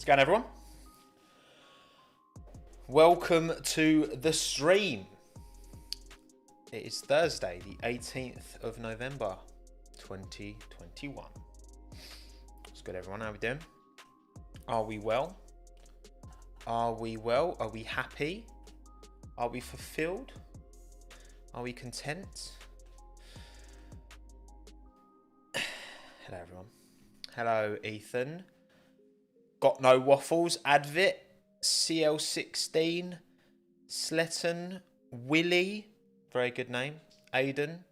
What's going on, everyone? Welcome to the stream. It is Thursday, the 18th of November, 2021. What's good, everyone? How are we doing? Are we well? Are we well? Are we happy? Are we fulfilled? Are we content? Hello, everyone. Hello, Ethan. Got No Waffles, Advit, CL16, Sletton, Willie, very good name, Aiden,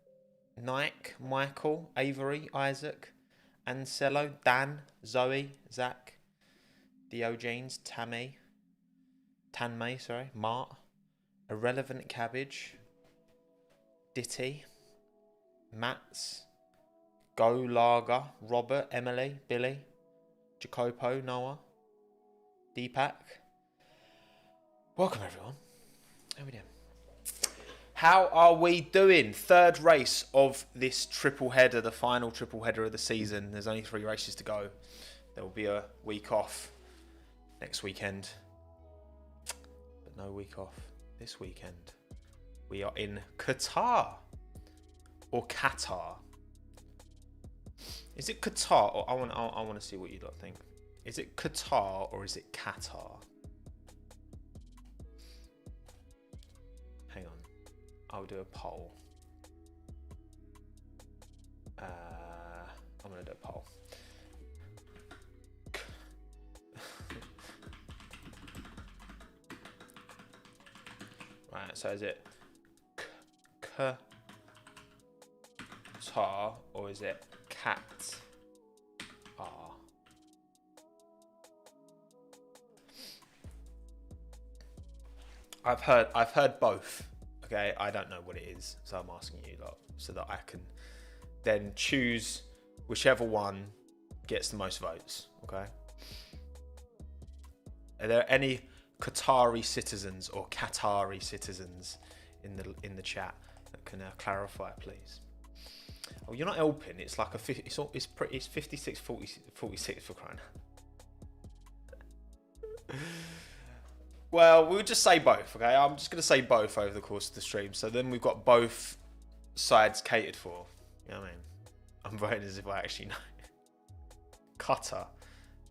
Nike, Michael, Avery, Isaac, Ansello, Dan, Zoe, Zach, Diogenes, Tanmay, Mart, Irrelevant Cabbage, Ditty, Mats, Go Lager, Robert, Emily, Billy, Jacopo, Noah, Deepak. Welcome, everyone. How are we doing? How are we doing? Third race of this triple header, the final triple header of the season. There's only 3 races to go. There will be a week off next weekend, but no week off this weekend. We are in Qatar or Qatar. Is it Qatar or I want to see what you lot think. Is it Qatar or is it Qatar? Hang on, I'll do a poll. I'm gonna do a poll. Right, so is it Qatar or is it Cat? I've heard both. Okay, I don't know what it is, so I'm asking you lot so that I can then choose whichever one gets the most votes. Okay. Are there any Qatari citizens or Qatari citizens in the chat that can clarify, please? Oh, you're not helping. It's like it's 56 46 for crying. Well, we'll just say both, okay? I'm just going to say both over the course of the stream. So then we've got both sides catered for. You know what I mean? I'm voting as if I actually know. Qatar.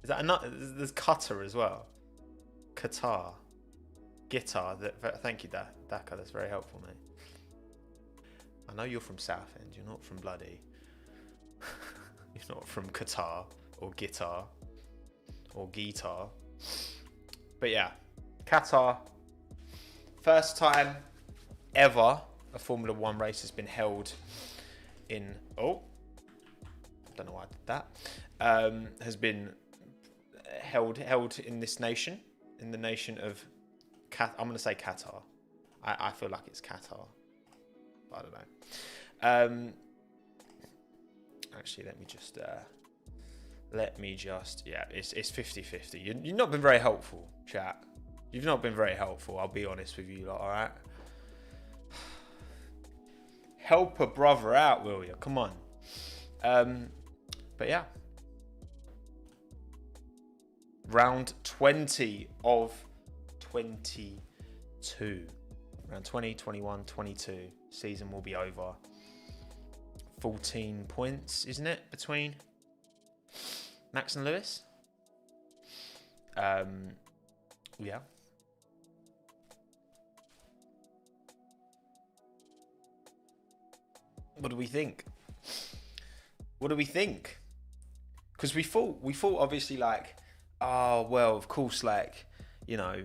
Is that another? There's Qatar as well. Qatar. Guitar. Thank you, Daka. That's very helpful, mate. I know you're from Southend. You're not from bloody... You're not from Qatar or guitar or guitar. But yeah. Qatar, first time ever a Formula 1 race has been held in, don't know why I did that, has been held in this nation, in the nation of, I'm going to say Qatar. I feel like it's Qatar, but I don't know. Actually, let me just, yeah, it's 50-50. You've not been very helpful, chat. You've not been very helpful, I'll be honest with you lot, alright? Help a brother out, will you? Come on. But yeah. Round 20 of 22. Round 20, 21, 22. Season will be over. 14 points, isn't it? Between Max and Lewis? Yeah. What do we think? What do we think? Because we thought obviously like, oh well, of course, like, you know,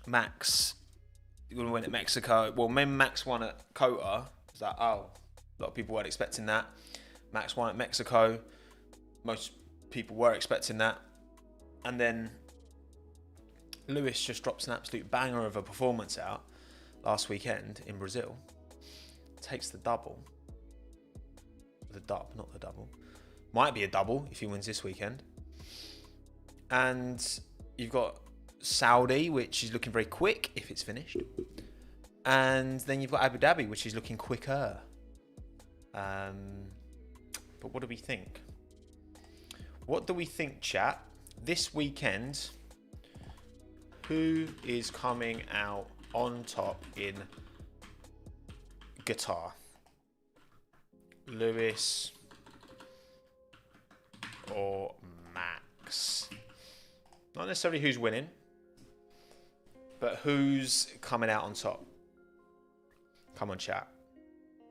Max went to Mexico. Well, when Max won at Qatar, it was like, oh, a lot of people weren't expecting that. Max won at Mexico. Most people were expecting that. And then Lewis just drops an absolute banger of a performance out last weekend in Brazil. Takes the double. Not the double. Might be a double if he wins this weekend. And you've got Saudi, which is looking very quick if it's finished. And then you've got Abu Dhabi, which is looking quicker. But what do we think? What do we think, chat? This weekend, Who is coming out on top in Qatar? Lewis or Max? Not necessarily who's winning, but who's coming out on top. Come on, chat.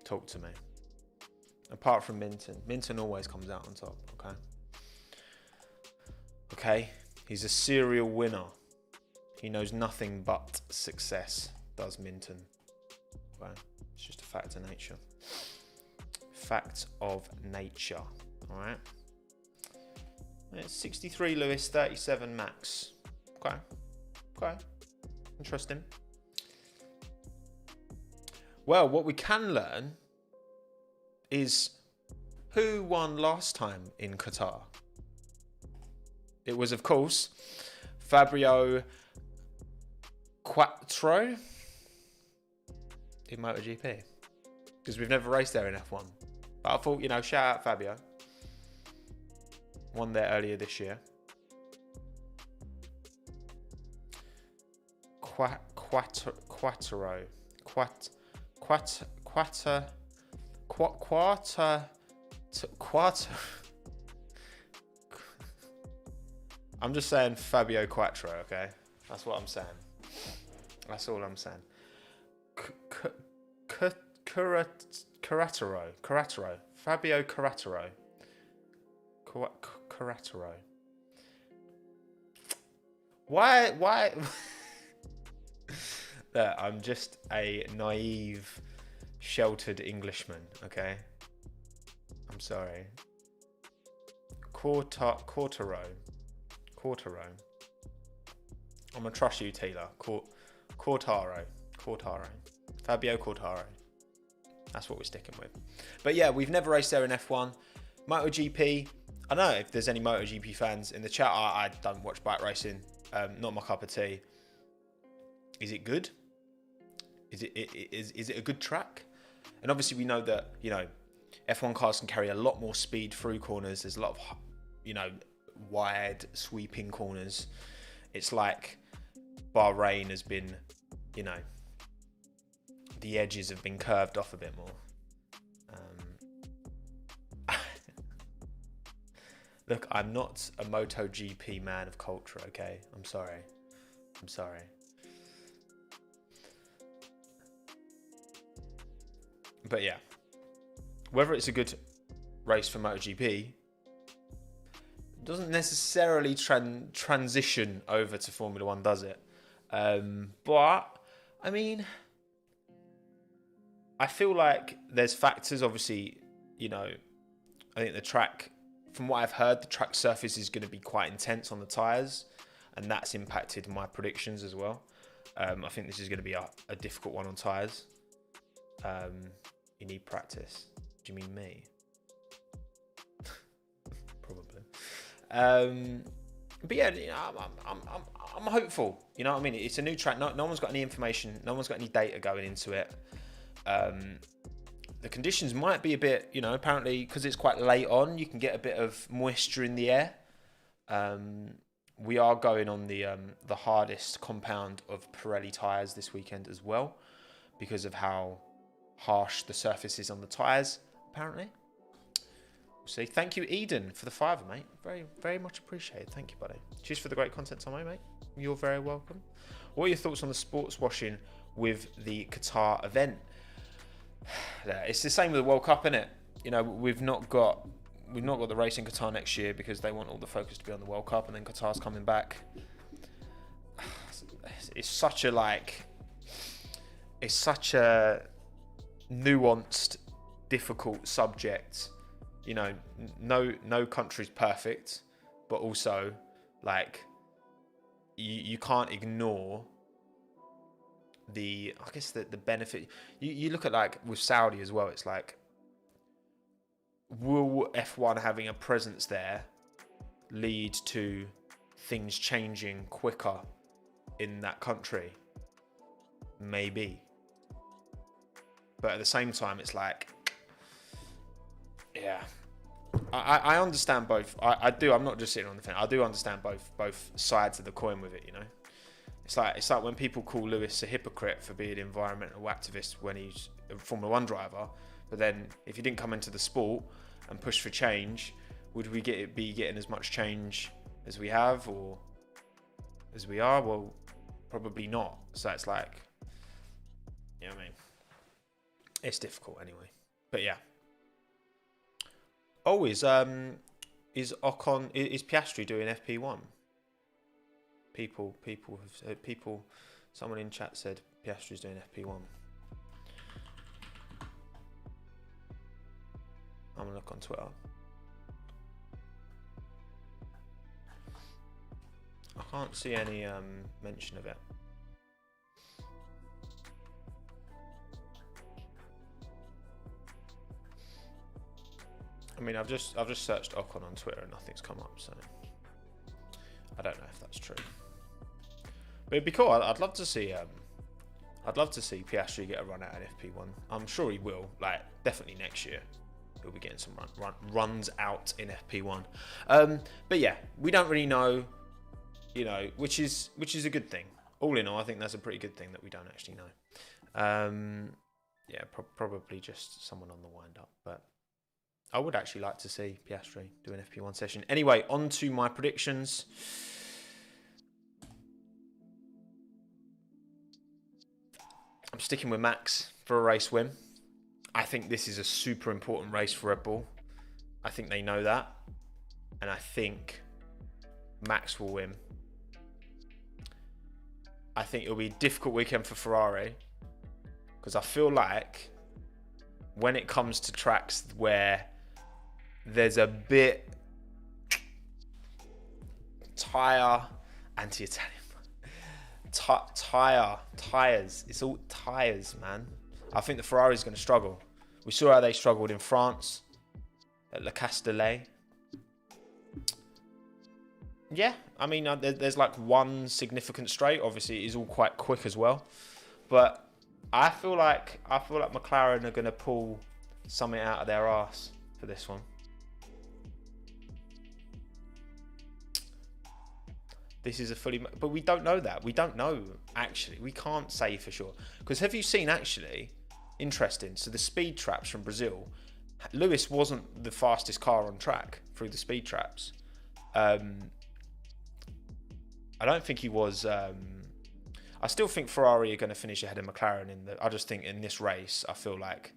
Talk to me. Apart from Minton. Minton always comes out on top, okay? Okay, he's a serial winner. He knows nothing but success, does Minton. Okay? It's just a fact of nature. Fact of nature, alright? It's 63 Lewis, 37 Max. Okay. Okay. Interesting. Well, what we can learn is who won last time in Qatar. It was, of course, Fabio Quattro in MotoGP. Because we've never raced there in F1. But I thought, you know, shout out Fabio. Won there earlier this year. Quattro. I'm just saying Fabio Quattro, okay? That's what I'm saying. That's all I'm saying. Quattro. Fabio Quattro. Quattro. Why? Look, I'm just a naive, sheltered Englishman, okay? I'm sorry. Quartaro. I'm gonna trust you, Taylor. Quartaro. Fabio Quartaro. That's what we're sticking with. But yeah, we've never raced there in F1. MotoGP. I don't know if there's any MotoGP fans in the chat. I don't watch bike racing. Not my cup of tea. Is it good? Is it a good track? And obviously we know that, you know, F1 cars can carry a lot more speed through corners. There's a lot of, you know, wide sweeping corners. It's like Bahrain has been, you know, the edges have been curved off a bit more. Look, I'm not a MotoGP man of culture, okay? I'm sorry. But yeah, whether it's a good race for MotoGP doesn't necessarily transition over to Formula One, does it? But I mean, I feel like there's factors. Obviously, you know, I think the track, from what I've heard, the track surface is going to be quite intense on the tyres, and that's impacted my predictions as well. I think this is going to be a difficult one on tyres. You need practice. Do you mean me? Probably. But yeah, you know, I'm hopeful. You know what I mean? It's a new track. No one's got any information. No one's got any data going into it. The conditions might be a bit, you know, apparently because it's quite late on, you can get a bit of moisture in the air. We are going on the hardest compound of Pirelli tyres this weekend as well, because of how harsh the surface is on the tyres, apparently. We'll see. Thank you, Eden, for the $5, mate. Very, very much appreciated. Thank you, buddy. Cheers for the great content, Tommo, mate. You're very welcome. What are your thoughts on the sports washing with the Qatar event? It's the same with the World Cup, isn't it? You know, we've not got the race in Qatar next year because they want all the focus to be on the World Cup, and then Qatar's coming back. It's such a nuanced, difficult subject. You know, no country's perfect, but also, like, you can't ignore the benefit. You look at, like, with Saudi as well, it's like, will F1 having a presence there lead to things changing quicker in that country? Maybe. But at the same time, it's like, yeah, I understand both. I do. I'm not just sitting on the fence. I do understand both sides of the coin with it, you know. It's like when people call Lewis a hypocrite for being an environmental activist when he's a Formula One driver, but then if he didn't come into the sport and push for change, would we be getting as much change as we have or as we are? Well, probably not. So it's like, you know what I mean? It's difficult anyway. But yeah. Oh, is Piastri doing FP1? Someone in chat said Piastri's doing FP1. I'm gonna look on Twitter. I can't see any mention of it. I mean, I've just searched Ocon on Twitter and nothing's come up, so I don't know if that's true. But it'd be cool. I'd love to see Piastri get a run out at FP1. I'm sure he will. Like, definitely next year, he'll be getting some runs out in FP1. But yeah, we don't really know, you know, which is a good thing. All in all, I think that's a pretty good thing that we don't actually know. Yeah, probably just someone on the wind up, but I would actually like to see Piastri do an FP1 session. Anyway, on to my predictions. I'm sticking with Max for a race win. I think this is a super important race for Red Bull. I think they know that. And I think Max will win. I think it'll be a difficult weekend for Ferrari. Because I feel like when it comes to tracks where there's a bit anti-Italian. Tires. It's all tires, man. I think the Ferrari's going to struggle. We saw how they struggled in France at Le Castellet. Yeah, I mean, there's like one significant straight. Obviously, it is all quite quick as well. But I feel like McLaren are going to pull something out of their arse for this one. This is but we don't know that. We don't know, actually. We can't say for sure. Because have you seen, actually, interesting, so the speed traps from Brazil, Lewis wasn't the fastest car on track through the speed traps. I don't think he was. I still think Ferrari are going to finish ahead of McLaren I just think in this race, I feel like,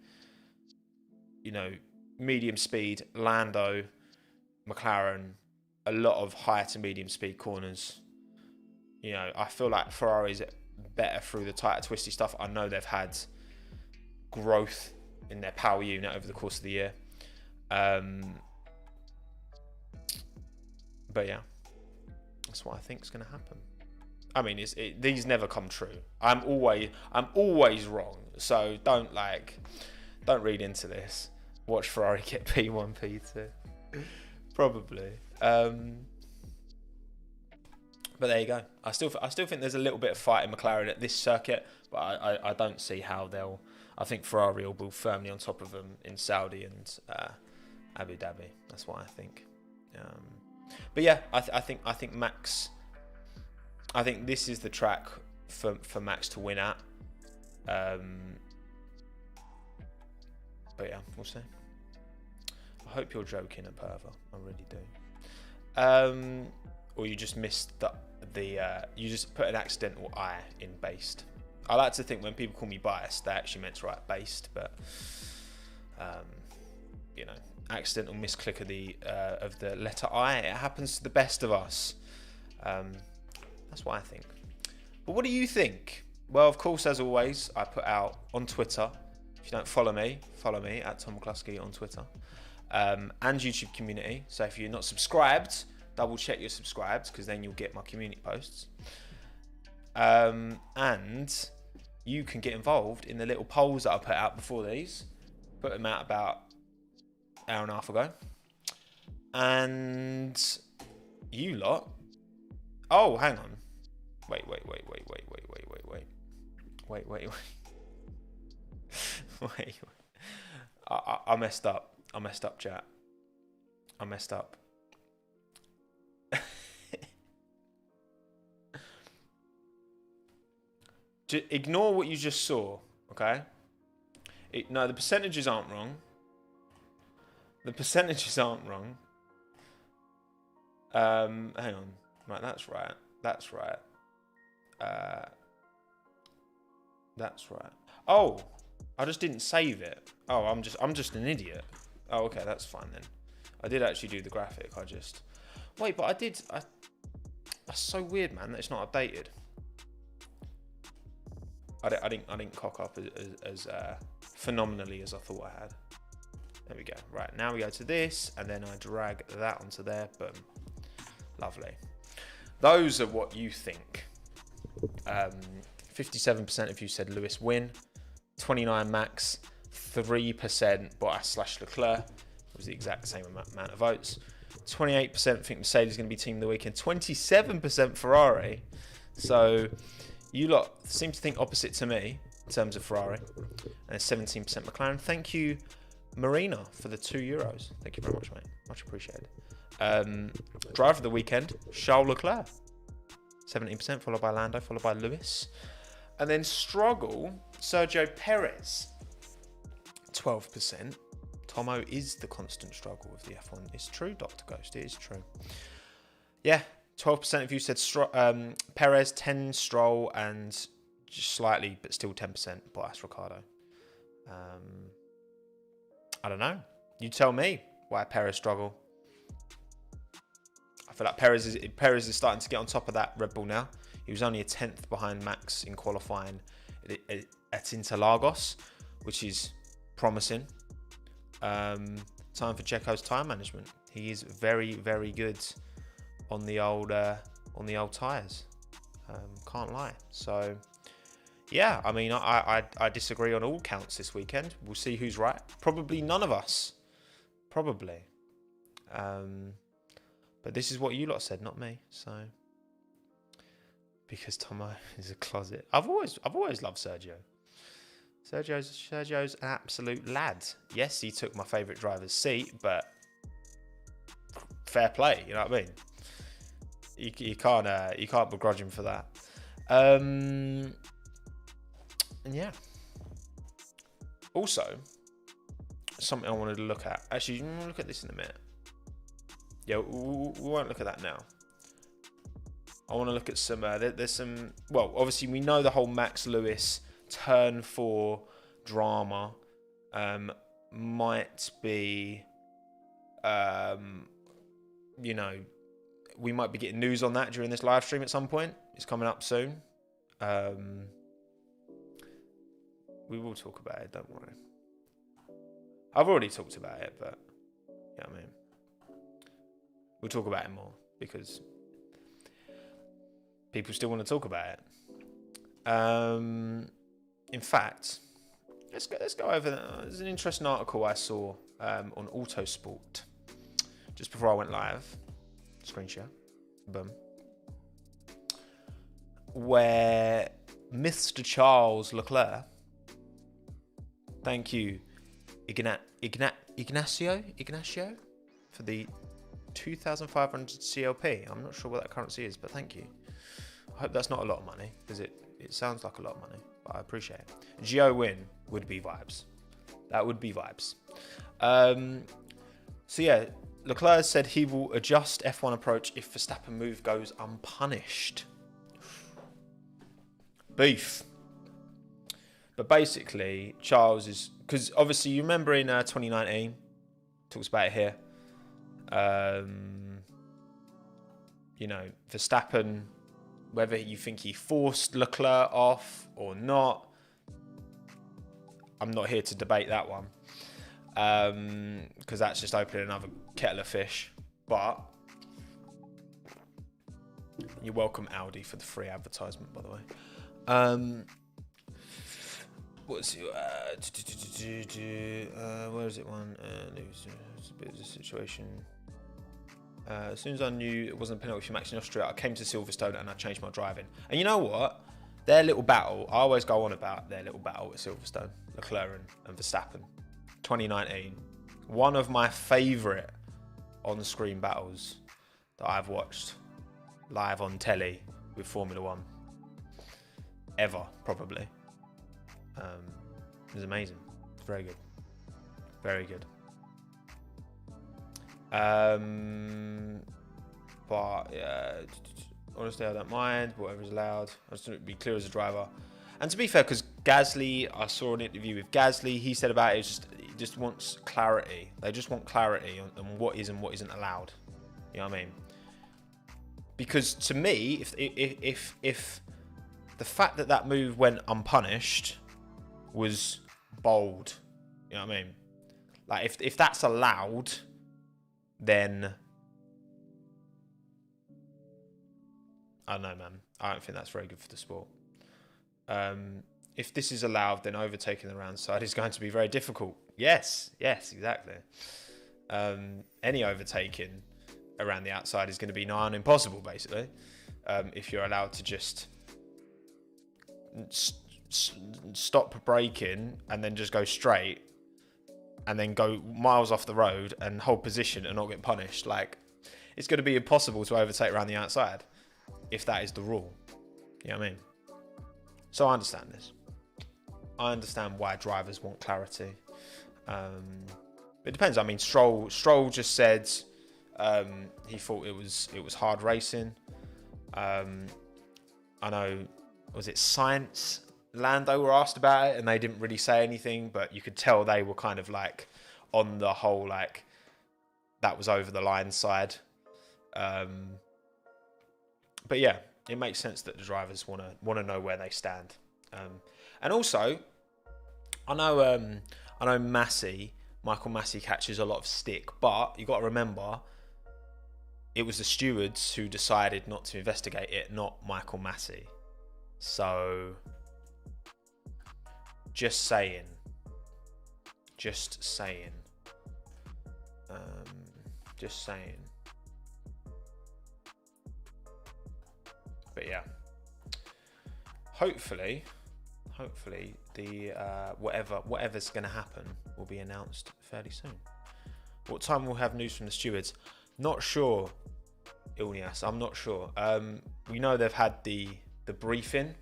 you know, medium speed, Lando, McLaren, a lot of high to medium speed corners. You know, I feel like Ferrari's better through the tighter, twisty stuff. I know they've had growth in their power unit over the course of the year. But yeah, that's what I think is going to happen. I mean, these never come true. I'm always wrong. So don't read into this. Watch Ferrari get P1, P2. Probably. But there you go. I still think there's a little bit of fight in McLaren at this circuit, but I don't see how they'll. I think Ferrari will be firmly on top of them in Saudi and Abu Dhabi. That's what I think. But yeah, I think Max. I think this is the track for Max to win at. But yeah, we'll see. I hope you're joking, Aperva. I really do. Or you just missed you just put an accidental I in based. I like to think when people call me biased, they actually meant to write based, but you know, accidental misclick of the letter I. It happens to the best of us. That's what I think. But what do you think? Well, of course, as always, I put out on Twitter. If you don't follow me at Tom McCluskey on Twitter. And YouTube community. So if you're not subscribed, double check you're subscribed, because then you'll get my community posts. And you can get involved in the little polls that I put out before these. Put them out about an hour and a half ago. And you lot. Oh, hang on. Wait. Wait. I messed up. Chat. I messed up. ignore what you just saw, okay? No, the percentages aren't wrong. The percentages aren't wrong. Hang on. Right, that's right. That's right. That's right. Oh, I just didn't save it. Oh, I'm just an idiot. Oh, okay, that's fine then. I did actually do the graphic. Wait, but I did. That's so weird, man. That it's not updated. I didn't cock up as phenomenally as I thought I had. There we go. Right, now we go to this, and then I drag that onto there. Boom. Lovely. Those are what you think. 57% of you said Lewis win. 29 Max. 3% Bottas/Leclerc. It was the exact same amount of votes. 28% think Mercedes is going to be team of the weekend. 27% Ferrari. So you lot seem to think opposite to me in terms of Ferrari. And 17% McLaren. Thank you, Marina, for the €2. Thank you very much, mate. Much appreciated. Driver of the weekend, Charles Leclerc. 17%, followed by Lando, followed by Lewis. And then struggle, Sergio Perez. 12%. Tommo is the constant struggle with the F1. It's true, Dr. Ghost. It is true. Yeah, 12% of you said Perez, 10 Stroll, and just slightly, but still 10% Bottas Ricardo. I don't know. You tell me why Perez struggle. I feel like Perez is starting to get on top of that Red Bull now. He was only a 10th behind Max in qualifying at Interlagos, which is promising. Time for Checo's time management. He is very, very good on the old tyres. Can't lie. So yeah, I mean, I disagree on all counts this weekend. We'll see who's right. Probably none of us. Probably. But this is what you lot said, not me. So because Tommo is a closet. I've always loved Sergio. Sergio's an absolute lad. Yes, he took my favourite driver's seat, but fair play. You know what I mean? You can't begrudge him for that. And yeah. Also, something I wanted to look at. Actually, we'll look at this in a minute. Yeah, we won't look at that now. I want to look at some. There's some. Well, obviously we know the whole Max Lewis turn 4 drama might be. You know, we might be getting news on that during this live stream at some point. It's coming up soon. We will talk about it. Don't worry. I've already talked about it, but you know what I mean. We'll talk about it more because people still want to talk about it. In fact, let's go over that. There's an interesting article I saw on Autosport just before I went live. Screen share. Boom. Where Mr. Charles Leclerc, thank you, Ignacio for the 2,500 CLP. I'm not sure what that currency is, but thank you. I hope that's not a lot of money, because it sounds like a lot of money, but I appreciate it. Gio win would be vibes. That would be vibes. So yeah, Leclerc said he will adjust F1 approach if Verstappen move goes unpunished. Beef. But basically, Charles is... Because obviously, you remember in 2019, talks about it here. You know, Verstappen, whether you think he forced Leclerc off or not, I'm not here to debate that one. Because that's just opening another kettle of fish. But you're welcome, Audi, for the free advertisement, by the way. What's your where is it one? It's a bit of a situation. As soon as I knew it wasn't a penalty for Max in Austria, I came to Silverstone and I changed my driving. And you know what? Their little battle, I always go on about their little battle at Silverstone, Leclerc and Verstappen. 2019. One of my favourite on-screen battles that I've watched live on telly with Formula 1. ever, probably. It was amazing. Very good. Very good. But yeah, honestly, I don't mind. Whatever's allowed. I just want to be clear as a driver. And to be fair, because Gasly, I saw an interview with Gasly. He said about it, he just wants clarity. They just want clarity on what is and what isn't allowed. You know what I mean? Because to me, if the fact that move went unpunished was bold, you know what I mean? Like if that's allowed, then I don't know, man. I don't think that's very good for the sport. If this is allowed, then overtaking the round side is going to be very difficult. Yes, exactly. Any overtaking around the outside is going to be nigh on impossible, basically. If you're allowed to just stop braking and then just go straight and then go miles off the road and hold position and not get punished. Like, it's going to be impossible to overtake around the outside if that is the rule. You know what I mean? So I understand this. I understand why drivers want clarity. It depends. I mean, Stroll just said he thought it was hard racing. I know, was it Science? Lando were asked about it and they didn't really say anything, but you could tell they were kind of like on the whole, like that was over the line side. But yeah, it makes sense that the drivers want to know where they stand. And also, I know Michael Massey catches a lot of stick, but you got to remember, it was the stewards who decided not to investigate it, not Michael Massey. So, just saying. Just saying. But yeah, hopefully the whatever's going to happen will be announced fairly soon. What time we'll have news from the stewards? Not sure, Ilnias. I'm not sure. We know they've had the briefing,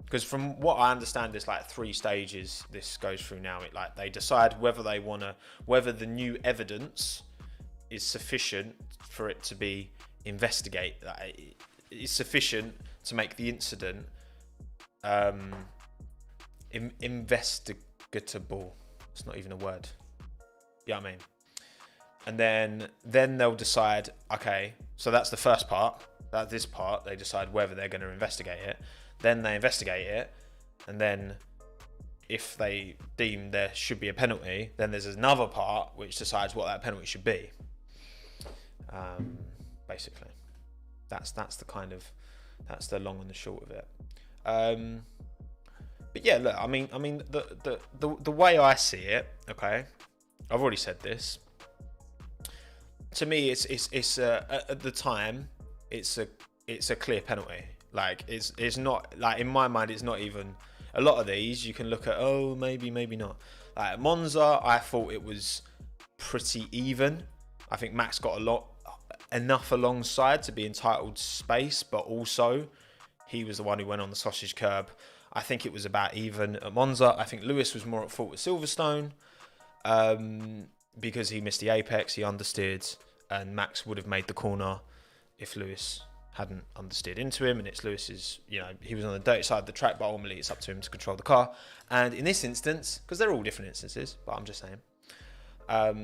because from what I understand, there's like 3 stages this goes through now. It like they decide whether the new evidence is sufficient for it to be investigated. Is sufficient to make the incident investigatable. It's not even a word. You know what I mean? And then they'll decide, okay, so that's the first part. This part, they decide whether they're going to investigate it. Then they investigate it, and then if they deem there should be a penalty, then there's another part which decides what that penalty should be. Basically, that's the long and the short of it. But yeah, look, I mean, the way I see it, okay, I've already said this. To me, it's at the time, it's a clear penalty. Like it's not, like in my mind, it's not even. A lot of these you can look at, oh, maybe not. Like at Monza, I thought it was pretty even. I think Max got enough alongside to be entitled to space, but also he was the one who went on the sausage curb. I think it was about even at Monza. I think Lewis was more at fault with Silverstone because he missed the apex, he understeered, and Max would have made the corner if Lewis hadn't understeered into him. And it's Lewis's, he was on the dirty side of the track, but ultimately it's up to him to control the car. And in this instance, because they're all different instances, but I'm just saying,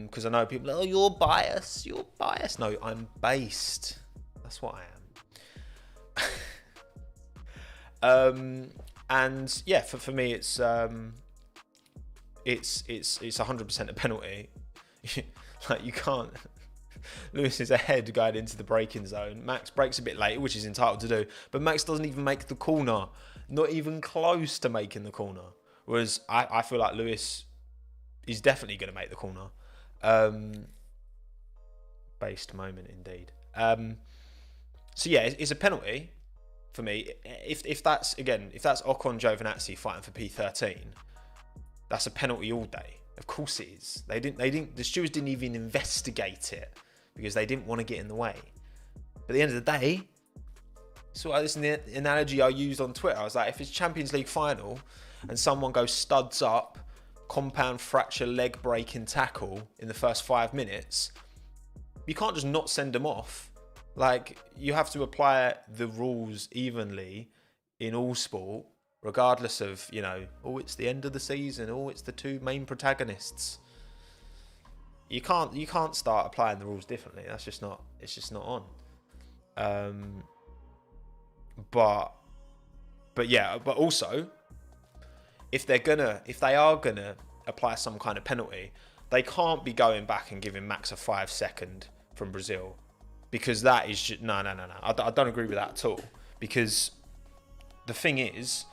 because I know people are, you're biased. No, I'm based. That's what I am. And yeah, for me, it's 100% a penalty. Like, you can't. Lewis is ahead going into the braking zone. Max brakes a bit late, which he's entitled to do, but Max doesn't even make the corner, not even close to making the corner. Whereas I feel like Lewis is definitely going to make the corner. Based moment indeed. So yeah, it's a penalty for me. If that's Ocon Giovinazzi fighting for P13, that's a penalty all day. Of course it is. The stewards didn't even investigate it because they didn't want to get in the way. But at the end of the day, So this is the analogy I used on Twitter. I was like, if it's Champions League final and someone goes studs up, compound fracture, leg breaking tackle in the first 5 minutes, you can't just not send them off. Like, you have to apply the rules evenly in all sport, regardless of, you know, oh, it's the end of the season, oh, it's the two main protagonists. You can't start applying the rules differently. It's just not on. But also, if they are gonna apply some kind of penalty, they can't be going back and giving Max a 5 second from Brazil, because that is just, no. I don't agree with that at all. Because the thing is,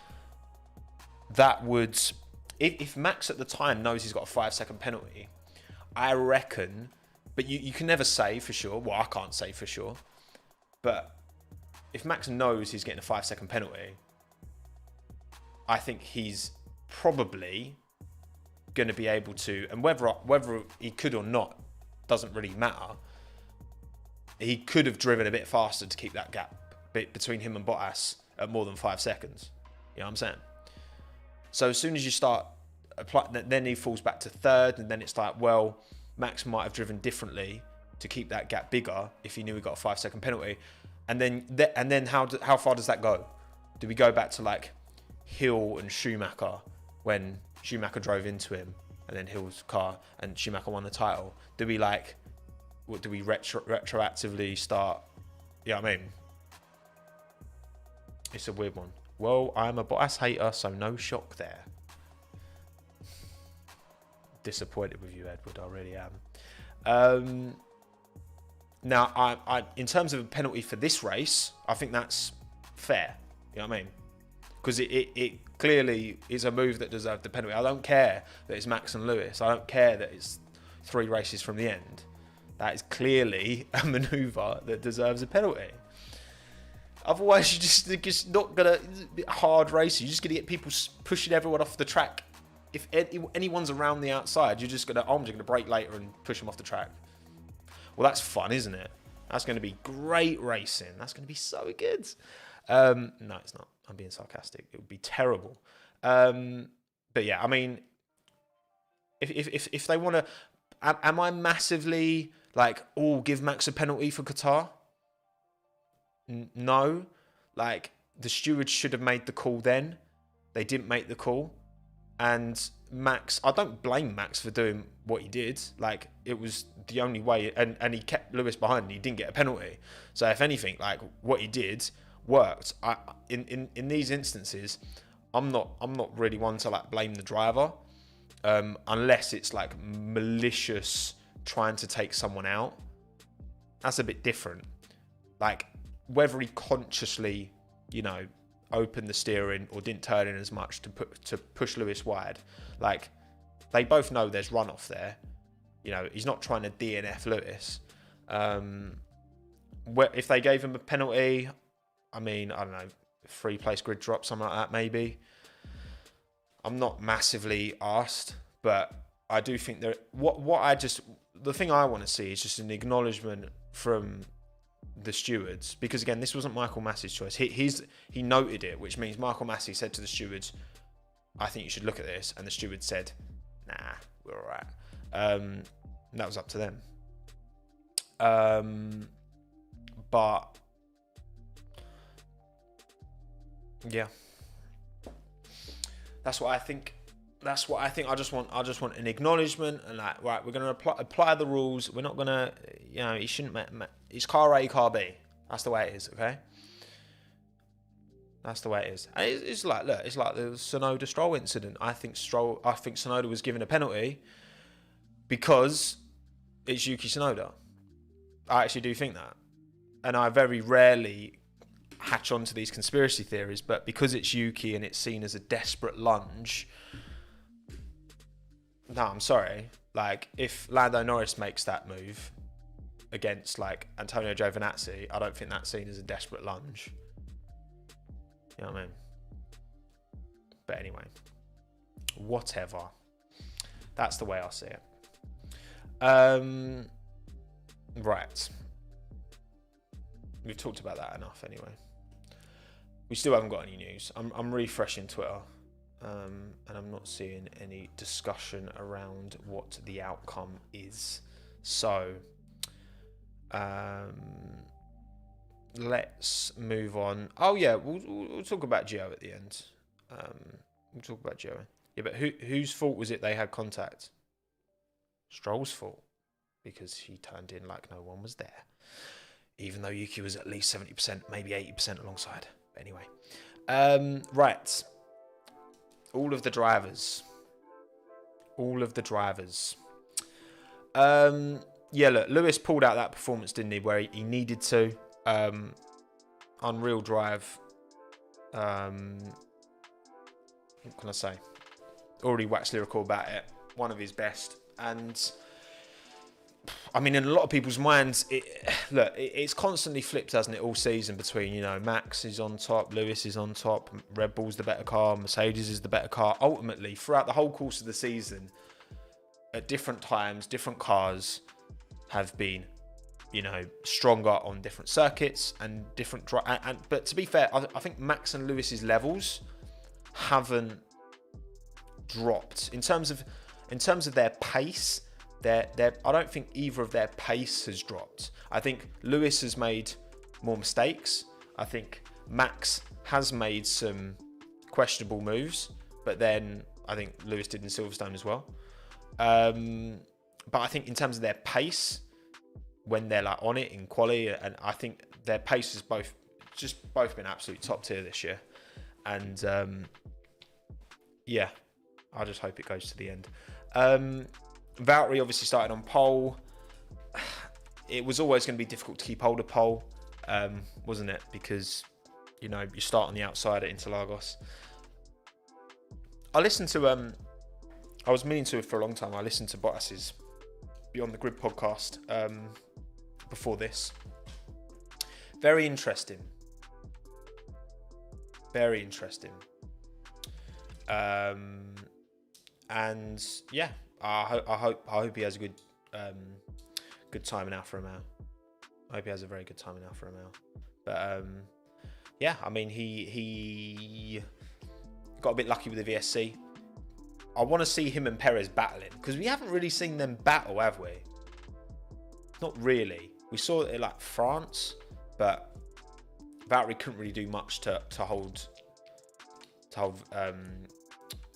that would, if Max at the time knows he's got a 5 second penalty, I reckon, but you can never say for sure. Well, I can't say for sure, but if Max knows he's getting a 5 second penalty, I think he's probably going to be able to, and whether he could or not doesn't really matter. He could have driven a bit faster to keep that gap between him and Bottas at more than 5 seconds. You know what I'm saying? So as soon as you start applying, then he falls back to third, and then it's like, well, Max might have driven differently to keep that gap bigger if he knew he got a 5 second penalty. And then how far does that go? Do we go back to like Hill and Schumacher, when Schumacher drove into him and then Hill's car and Schumacher won the title? Do we retroactively start? You know what I mean? It's a weird one. Well, I'm a Bottas hater, so no shock there. Disappointed with you, Edward. I really am. Now, I in terms of a penalty for this race, I think that's fair. You know what I mean? Because it clearly is a move that deserved the penalty. I don't care that it's Max and Lewis. I don't care that it's 3 races from the end. That is clearly a manoeuvre that deserves a penalty. Otherwise, you're just not gonna hard race. You're just gonna get people pushing everyone off the track. If anyone's around the outside, you're just gonna brake later and push them off the track. Well, that's fun, isn't it? That's going to be great racing. That's going to be so good. No, it's not. I'm being sarcastic. It would be terrible. But yeah, I mean, if they want to, am I massively like, oh, give Max a penalty for Qatar? No. Like, the stewards should have made the call then. They didn't make the call. And Max, I don't blame Max for doing what he did. Like, it was the only way, and he kept Lewis behind and he didn't get a penalty. So if anything, like, what he did worked. In these instances, I'm not really one to like blame the driver, unless it's like malicious trying to take someone out. That's a bit different. Like, whether he consciously, you know, opened the steering or didn't turn in as much to push Lewis wide. Like, they both know there's runoff there. You know, he's not trying to DNF Lewis. If they gave him a penalty, I mean, I don't know, 3-place grid drop, something like that, maybe. I'm not massively arsed, but I do think that the thing I want to see is just an acknowledgement from the stewards, because again, this wasn't Michael Massey's choice. He noted it, which means Michael Massey said to the stewards, I think you should look at this, and the stewards said, nah, we're all right. That was up to them. But yeah, that's what I think. I just want an acknowledgement, and like, right, we're gonna apply the rules. We're not gonna, you know, he shouldn't. It's car A, car B. That's the way it is. Okay. That's the way it is. And it's like, look, it's like the Tsunoda Stroll incident. I think Tsunoda was given a penalty because it's Yuki Tsunoda. I actually do think that, and I very rarely hatch onto these conspiracy theories, but because it's Yuki and it's seen as a desperate lunge. No, I'm sorry. Like, if Lando Norris makes that move against like Antonio Giovinazzi, I don't think that's seen as a desperate lunge. You know what I mean? But anyway, whatever. That's the way I see it. Right. We've talked about that enough anyway. we still haven't got any news. I'm refreshing Twitter, and I'm not seeing any discussion around what the outcome is. So, let's move on. Oh yeah, we'll talk about Gio at the end. We'll talk about Gio. Yeah, but whose fault was it they had contact? Stroll's fault, because he turned in like no one was there, even though Yuki was at least 70%, maybe 80% alongside. But anyway, right. All of the drivers. Yeah, look, Lewis pulled out that performance, didn't he, where he needed to. Unreal drive. What can I say? Already waxed lyrical about it. One of his best. And I mean, in a lot of people's minds, it's constantly flipped, hasn't it, all season between, you know, Max is on top, Lewis is on top, Red Bull's the better car, Mercedes is the better car. Ultimately, throughout the whole course of the season, at different times, different cars have been, you know, stronger on different circuits and different but to be fair, I think Max and Lewis's levels haven't dropped in terms of their pace. I don't think either of their pace has dropped. I think Lewis has made more mistakes. I think Max has made some questionable moves, but then I think Lewis did in Silverstone as well. But I think in terms of their pace, when they're like on it in quali, and I think their pace has both been absolute top tier this year. And yeah, I just hope it goes to the end. Valtteri obviously started on pole. It was always going to be difficult to keep hold of pole, wasn't it? Because, you know, you start on the outside at Interlagos. I listened to, I was meaning to for a long time. I listened to Bottas's Beyond the Grid podcast before this. Very interesting. Very interesting. And yeah, I hope he has a good time in Alfa Romeo. I hope he has a very good time in Alfa Romeo. But yeah, I mean, he got a bit lucky with the VSC. I want to see him and Perez battling, because we haven't really seen them battle, have we? Not really. We saw it like France, but Valtteri couldn't really do much to hold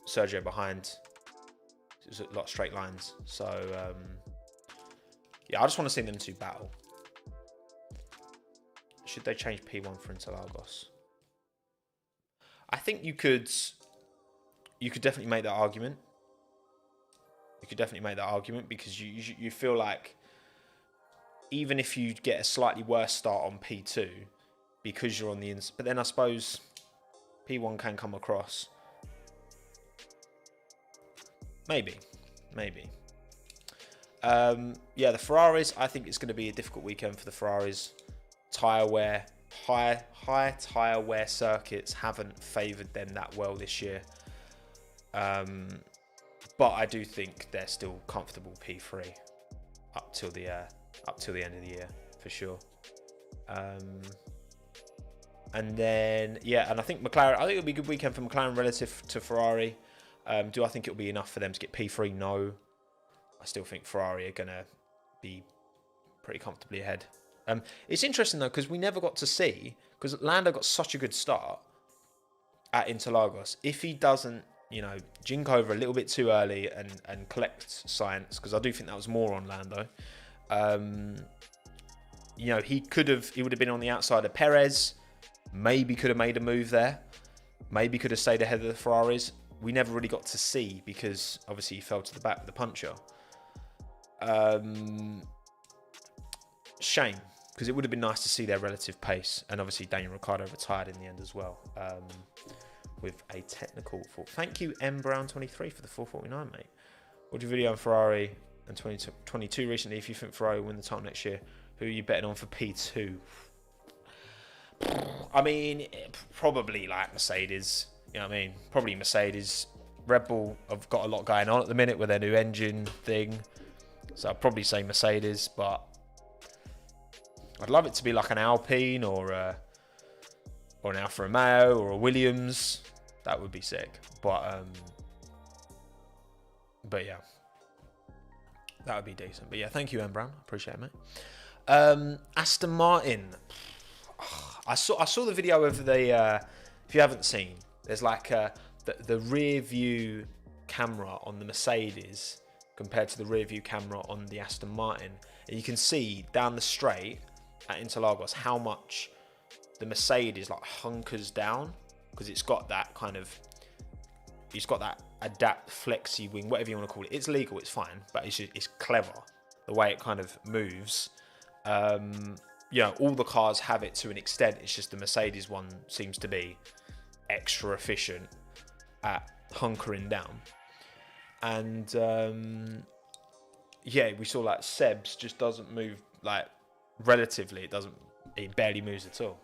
Sergio behind. It was a lot of straight lines. So yeah, I just want to see them two battle. Should they change P1 for Interlagos? I think you could definitely make that argument. You could definitely make that argument, because you feel like even if you get a slightly worse start on P2 because you're on the ins, but then I suppose P1 can come across. Maybe. Yeah, the Ferraris, I think it's going to be a difficult weekend for the Ferraris. Tyre wear, high tyre wear circuits haven't favoured them that well this year. But I do think they're still comfortable P3 up till the end of the year for sure. And then yeah, and I think McLaren. I think it'll be a good weekend for McLaren relative to Ferrari. Do I think it'll be enough for them to get P3? No. I still think Ferrari are gonna be pretty comfortably ahead. It's interesting though, because we never got to see, because Lando got such a good start at Interlagos. If he doesn't, you know, jink over a little bit too early and collect science, because I do think that was more on Lando. You know, he would have been on the outside of Perez. Maybe could have made a move there. Maybe could have stayed ahead of the Ferraris. We never really got to see, because obviously he fell to the back with the puncher. Shame, because it would have been nice to see their relative pace. And obviously Daniel Ricciardo retired in the end as well, with a technical fault. Thank you, mbrown23, for the 449, mate. Watch your video on Ferrari and 2022 recently. If you think Ferrari will win the title next year, who are you betting on for P2? I mean, probably like Mercedes. You know what I mean? Probably Mercedes. Red Bull have got a lot going on at the minute with their new engine thing. So I'd probably say Mercedes, but I'd love it to be like an Alpine or or an Alfa Romeo or a Williams. That would be sick. But yeah, that would be decent. But yeah, thank you, M Brown. Appreciate it, mate. Aston Martin. I saw the video of the. If you haven't seen, there's like the rear view camera on the Mercedes compared to the rear view camera on the Aston Martin, and you can see down the straight at Interlagos how much the Mercedes like hunkers down, because it's got that kind of, it's got that adapt flexi wing, whatever you want to call it. It's legal, it's fine, but it's clever the way it kind of moves. All the cars have it to an extent. It's just the Mercedes one seems to be extra efficient at hunkering down. And we saw like Seb's just doesn't move, like relatively, it barely moves at all.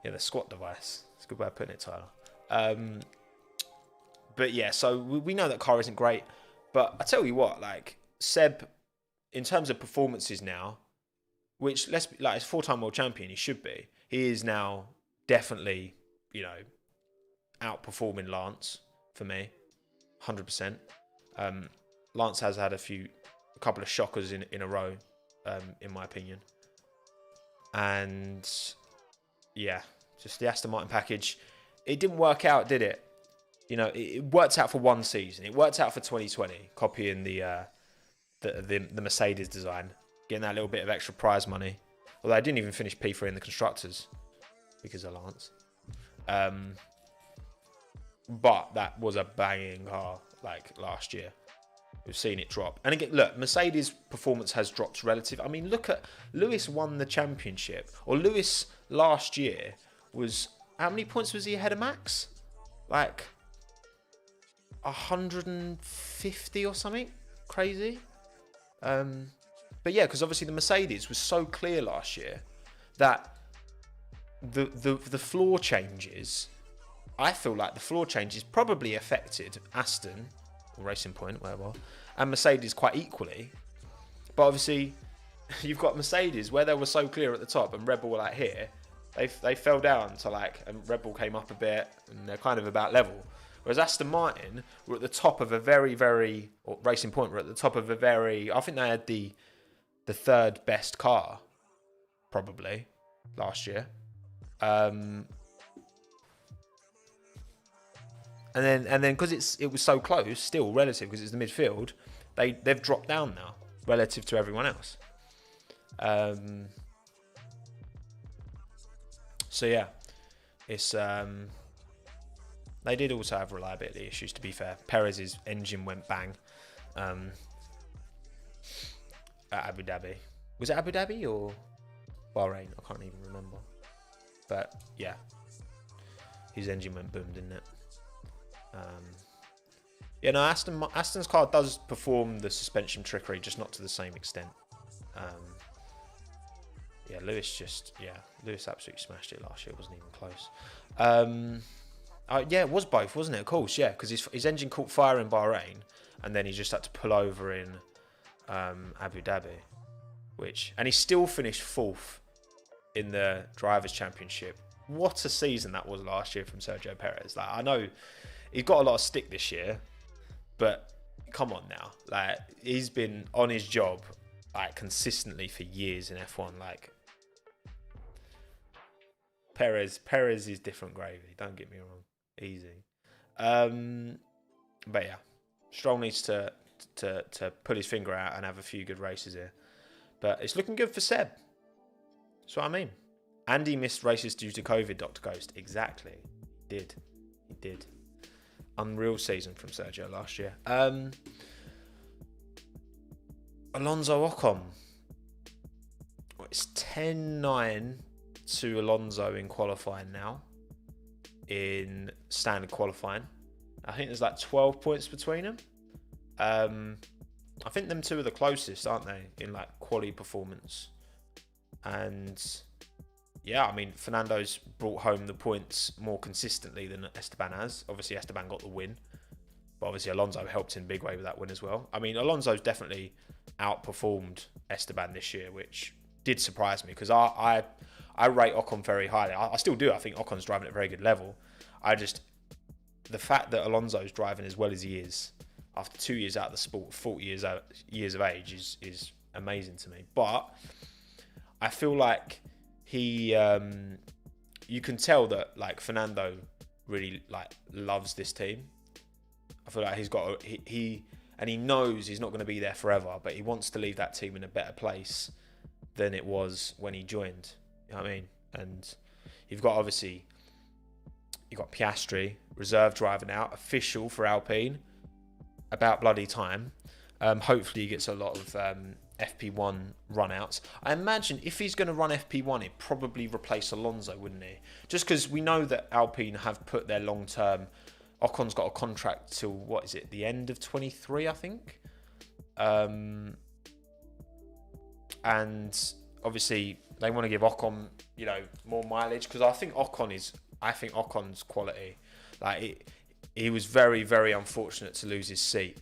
Yeah, the squat device. It's a good way of putting it, Tyler. But yeah, so we know that car isn't great, but I tell you what, like Seb, in terms of performances now, which he's 4-time world champion, he should be. He is now definitely, outperforming Lance for me, 100%. Lance has had a couple of shockers in a row, in my opinion. And yeah, just the Aston Martin package. It didn't work out, did it? It worked out for one season. It worked out for 2020, copying the Mercedes design, getting that little bit of extra prize money. Although I didn't even finish P3 in the constructors because of Lance. But that was a banging car like last year. We've seen it drop. And again, look, Mercedes' performance has dropped relative. I mean, look at Lewis won the championship. Or Lewis last year was, how many points was he ahead of Max? Like 150 or something crazy. But yeah, because obviously the Mercedes was so clear last year that the floor changes, I feel like the floor changes probably affected Aston or Racing Point, whatever, and Mercedes quite equally. But obviously you've got Mercedes where they were so clear at the top and Red Bull were like here, they fell down to like, and Red Bull came up a bit and they're kind of about level. Whereas Aston Martin were at the top of a or Racing Point were at the top of I think they had the third best car, probably, last year. And then because it was so close, still relative, because it's the midfield, they've dropped down now, relative to everyone else. So yeah, it's... They did also have reliability issues, to be fair. Perez's engine went bang at Abu Dhabi. Was it Abu Dhabi or Bahrain? I can't even remember. But yeah, his engine went boom, didn't it? Aston's car does perform the suspension trickery, just not to the same extent. Lewis absolutely smashed it last year. It wasn't even close. It was both, wasn't it? Of course, yeah, because his engine caught fire in Bahrain, and then he just had to pull over in Abu Dhabi, and he still finished 4th in the Drivers' Championship. What a season that was last year from Sergio Perez. Like, I know he's got a lot of stick this year, but come on now, like he's been on his job like consistently for years in F1. Like Perez is different gravy. Don't get me wrong. Easy. But yeah, Stroll needs to pull his finger out and have a few good races here. But it's looking good for Seb. That's what I mean. Andy missed races due to COVID, Dr. Ghost. Exactly. He did. Unreal season from Sergio last year. Alonso Ocon. It's 10-9 to Alonso in qualifying now. In standard qualifying, I think there's like 12 points between them. I think them two are the closest, aren't they, in like quality performance? And yeah, I mean, Fernando's brought home the points more consistently than Esteban has. Obviously, Esteban got the win, but obviously Alonso helped in a big way with that win as well. I mean, Alonso's definitely outperformed Esteban this year, which did surprise me because I I rate Ocon very highly. I still do. I think Ocon's driving at a very good level. The fact that Alonso's driving as well as he is after 2 years out of the sport, 40 years of age is amazing to me. But I feel like he, you can tell that like Fernando really like loves this team. I feel like he's got he knows he's not going to be there forever, but he wants to leave that team in a better place than it was when he joined. You know what I mean? And you've got Piastri, reserve driving out, official for Alpine, about bloody time. Hopefully he gets a lot of FP1 run-outs. I imagine if he's going to run FP1, he'd probably replace Alonso, wouldn't he? Just because we know that Alpine have put their long-term... Ocon's got a contract till, what is it, the end of 23, I think? And obviously they want to give Ocon, you know, more mileage, because I think Ocon's quality. Like he was very, very unfortunate to lose his seat.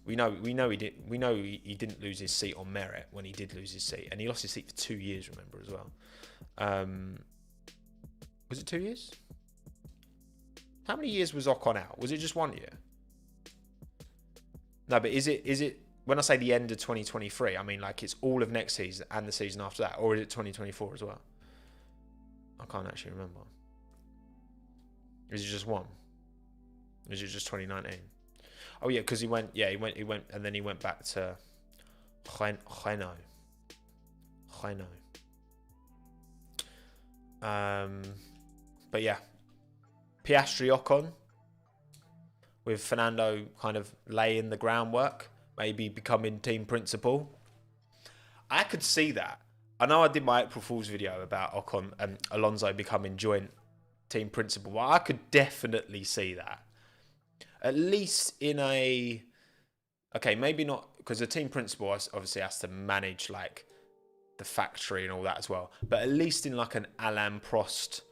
We know he didn't lose his seat on merit when he did lose his seat, and he lost his seat for 2 years, remember, as well. Was it 2 years? How many years was Ocon out? Was it just 1 year? No, but is it when I say the end of 2023, I mean like it's all of next season and the season after that, or is it 2024 as well? I can't actually remember. Is it just one? Is it just 2019? Oh yeah, because he went, and then he went back to Renault. But yeah, Piastri Ocon, with Fernando kind of laying the groundwork, maybe becoming team principal. I could see that. I know I did my April Fool's video about Ocon and Alonso becoming joint team principal. Well, I could definitely see that. At least in a... Okay, maybe not, because the team principal obviously has to manage like the factory and all that as well. But at least in like an Alain Prost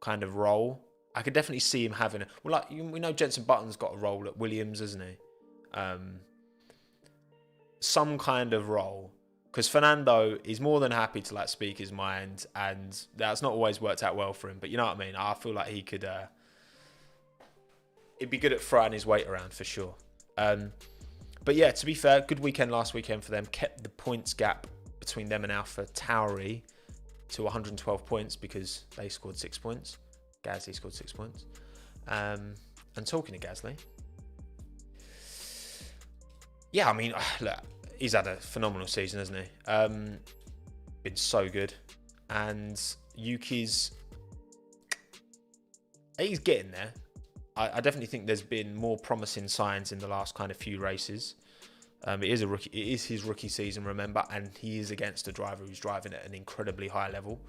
kind of role, I could definitely see him having a... Well, like, we know Jenson Button's got a role at Williams, hasn't he? Some kind of role. Because Fernando is more than happy to like speak his mind, and that's not always worked out well for him. But you know what I mean? I feel like he could... he'd be good at throwing his weight around for sure. But yeah, to be fair, good weekend last weekend for them. Kept the points gap between them and Alpha Tauri to 112 points because they scored 6 points. Gasly scored 6 points. And talking to Gasly, yeah, I mean, look, he's had a phenomenal season, hasn't he? Been so good. And Yuki's... He's getting there. I definitely think there's been more promising signs in the last kind of few races. It is his rookie season, remember, and he is against a driver who's driving at an incredibly high level.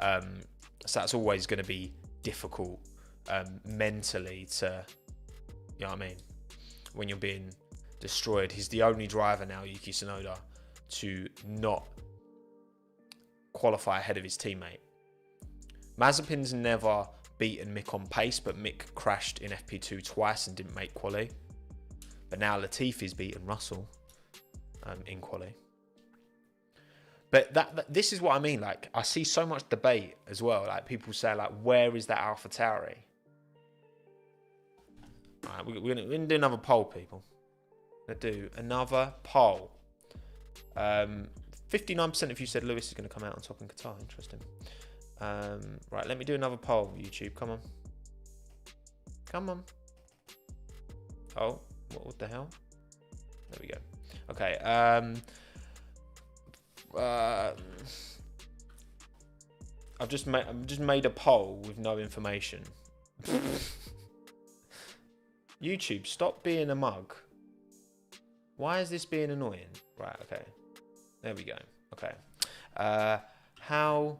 So that's always going to be difficult mentally to, you know what I mean, when you're being destroyed. He's the only driver now, Yuki Tsunoda, to not qualify ahead of his teammate. Mazepin's never beaten Mick on pace, but Mick crashed in FP2 twice and didn't make quali. But now Latifi's beaten Russell in quali. But this is what I mean. Like, I see so much debate as well. Like, people say, like, where is that Alpha Tauri? All right, we're gonna do another poll, people. We're gonna do another poll. 59% of you said Lewis is going to come out on top in Qatar. Interesting. Right, let me do another poll, YouTube. Come on. Come on. Oh, what the hell? There we go. Okay. I've just made a poll with no information. YouTube, stop being a mug. Why is this being annoying? Right, okay. There we go. Okay. How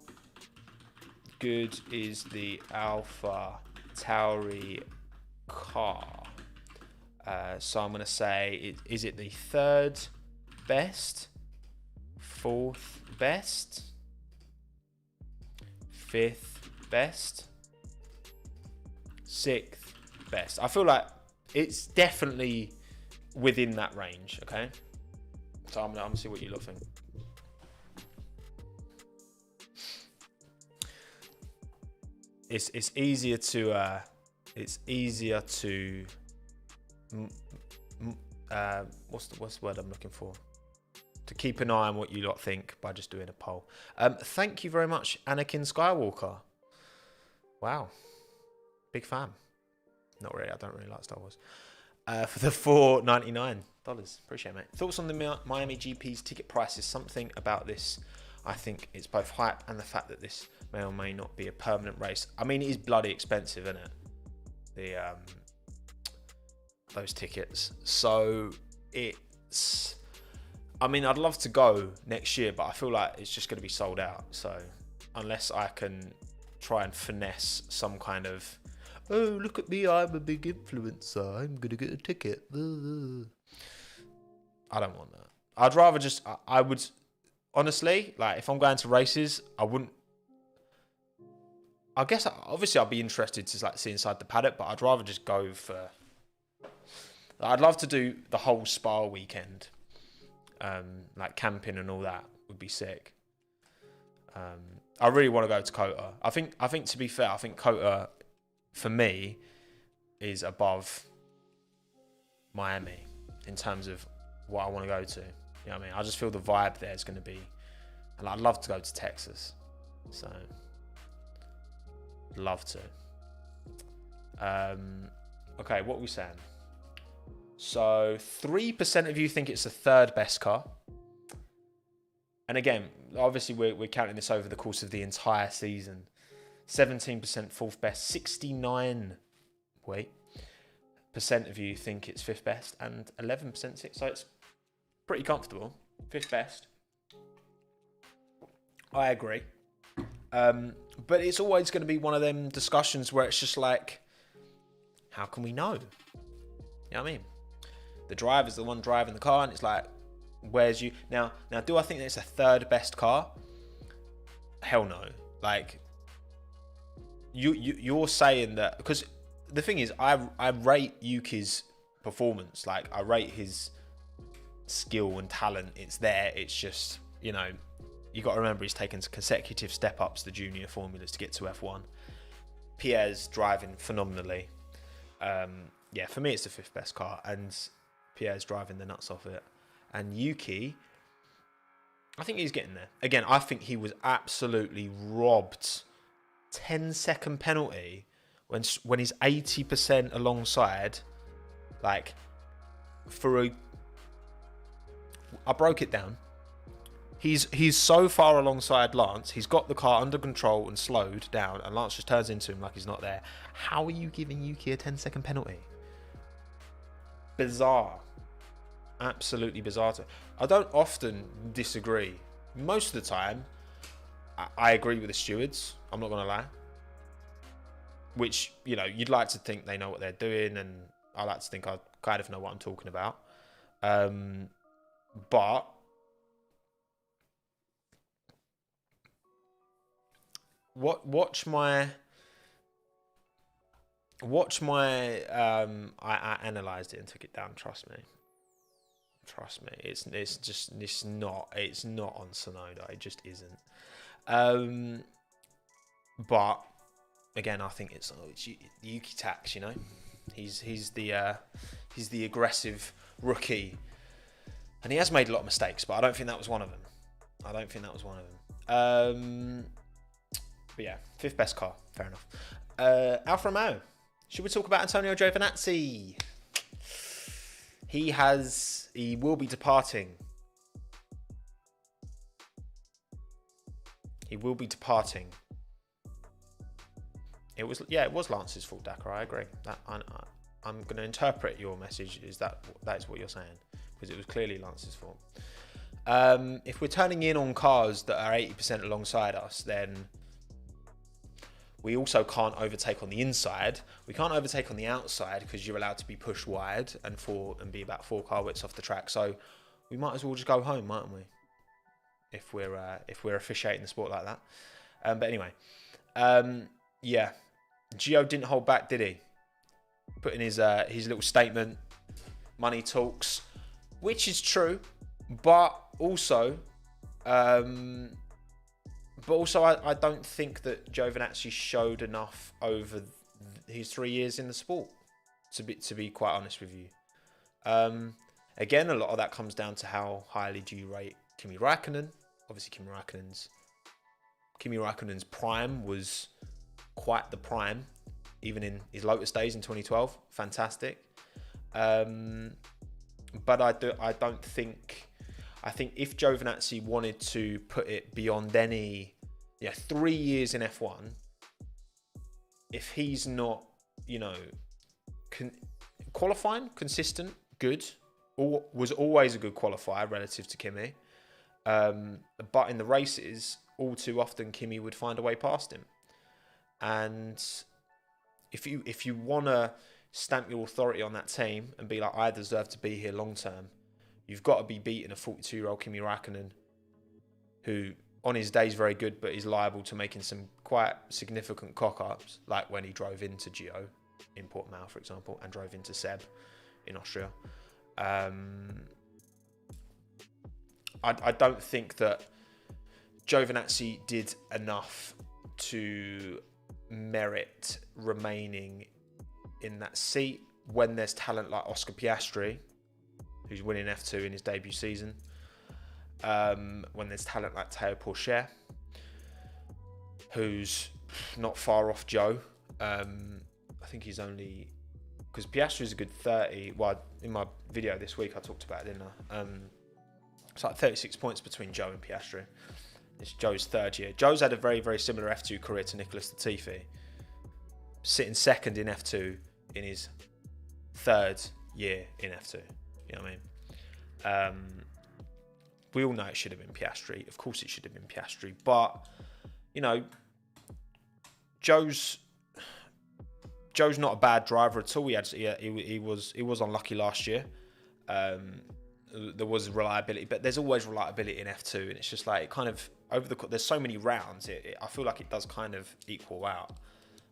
good is the Alpha Tauri car? So I'm going to say, is it the third best, fourth best, fifth best, sixth best? I feel like it's definitely within that range, okay? So I'm going to see what you lot think. it's easier to what's the word I'm looking for? To keep an eye on what you lot think by just doing a poll. Thank you very much, Anakin Skywalker. Wow, big fan. Not really. I don't really like Star Wars. For the $4.99. Appreciate it, mate. Thoughts on the Miami GP's ticket prices? Something about this. I think it's both hype and the fact that this may or may not be a permanent race. I mean, it is bloody expensive, isn't it? Those tickets. So it's. I mean, I'd love to go next year, but I feel like it's just going to be sold out. So unless I can try and finesse some kind of, oh, look at me, I'm a big influencer, I'm going to get a ticket. I don't want that. I'd rather just, I would, honestly, like if I'm going to races, I wouldn't, I guess, obviously I'd be interested to like see inside the paddock, but I'd rather just go for, I'd love to do the whole Spa weekend. Like camping and all that would be sick. I really want to go to Qatar. I think to be fair, I think Qatar for me is above Miami in terms of what I want to go to. You know what I mean? I just feel the vibe there is going to be, and I'd love to go to Texas. So love to. Okay, what are we saying? So 3% of you think it's the third best car. And again, obviously we're counting this over the course of the entire season. 17% fourth best, 69% of you think it's fifth best, and 11% sixth. So it's pretty comfortable. Fifth best. I agree. But it's always going to be one of them discussions where it's just like, how can we know? You know what I mean? The driver's the one driving the car, and it's like, where's you? Now, do I think that it's a third best car? Hell no. Like, you're saying that, because the thing is, I rate Yuki's performance. Like, I rate his skill and talent. It's there. It's just, you know, you got to remember he's taken consecutive step ups the junior formulas to get to F1. Pierre's driving phenomenally. Yeah, for me, it's the fifth best car, and Pierre's driving the nuts off it. And Yuki, I think he's getting there. Again, I think he was absolutely robbed. 10-second penalty when he's 80% alongside. Like, I broke it down. He's so far alongside Lance. He's got the car under control and slowed down, and Lance just turns into him like he's not there. How are you giving Yuki a 10-second penalty? Bizarre. Absolutely bizarre. I don't often disagree. Most of the time, I agree with the stewards. I'm not going to lie. Which, you know, you'd like to think they know what they're doing, and I like to think I kind of know what I'm talking about. But watch my I analysed it and took it down. Trust me. It's not on Sonoda. It just isn't. But again, I think it's Yuki Tax. You know, he's the aggressive rookie, and he has made a lot of mistakes. But I don't think that was one of them. But yeah, fifth best car. Fair enough. Alfa Romeo. Should we talk about Antonio Giovinazzi? He will be departing. It was Lance's fault, Dakar. I agree. I'm going to interpret your message is that is what you're saying, because it was clearly Lance's fault. If we're turning in on cars that are 80% alongside us, then we also can't overtake on the inside. We can't overtake on the outside because you're allowed to be pushed wide and be about 4 car widths off the track. So we might as well just go home, mightn't we? If we're officiating the sport like that. But anyway, yeah, Gio didn't hold back, did he? Put in his little statement, money talks, which is true, but also But also, I don't think that Giovinazzi showed enough over his 3 years in the sport. To be quite honest with you, again, a lot of that comes down to how highly do you rate Kimi Räikkönen. Obviously, Kimi Räikkönen's prime was quite the prime, even in his Lotus days in 2012. Fantastic. But I don't think. I think if Giovinazzi wanted to put it beyond any, 3 years in F1, if he's not, qualifying, consistent, good, was always a good qualifier relative to Kimi. But in the races, all too often Kimi would find a way past him. And if you want to stamp your authority on that team and be like, I deserve to be here long term, you've got to be beating a 42-year-old Kimi Räikkönen, who on his day is very good, but is liable to making some quite significant cock-ups, like when he drove into Gio in Portimao, for example, and drove into Seb in Austria. I don't think that Giovinazzi did enough to merit remaining in that seat when there's talent like Oscar Piastri, who's winning F2 in his debut season, when there's talent like Théo Pourchaire, who's not far off Joe. I think he's only... Because Piastri's a good 30... Well, in my video this week I talked about it, didn't I? It's like 36 points between Joe and Piastri. It's Joe's third year. Joe's had a very, very similar F2 career to Nicholas Latifi, sitting second in F2 in his third year in F2. You know what I mean? We all know it should have been Piastri. Of course it should have been Piastri. But, Joe's not a bad driver at all. He was unlucky last year. There was reliability, but there's always reliability in F2, and it's just like it kind of there's so many rounds. I feel like it does kind of equal out.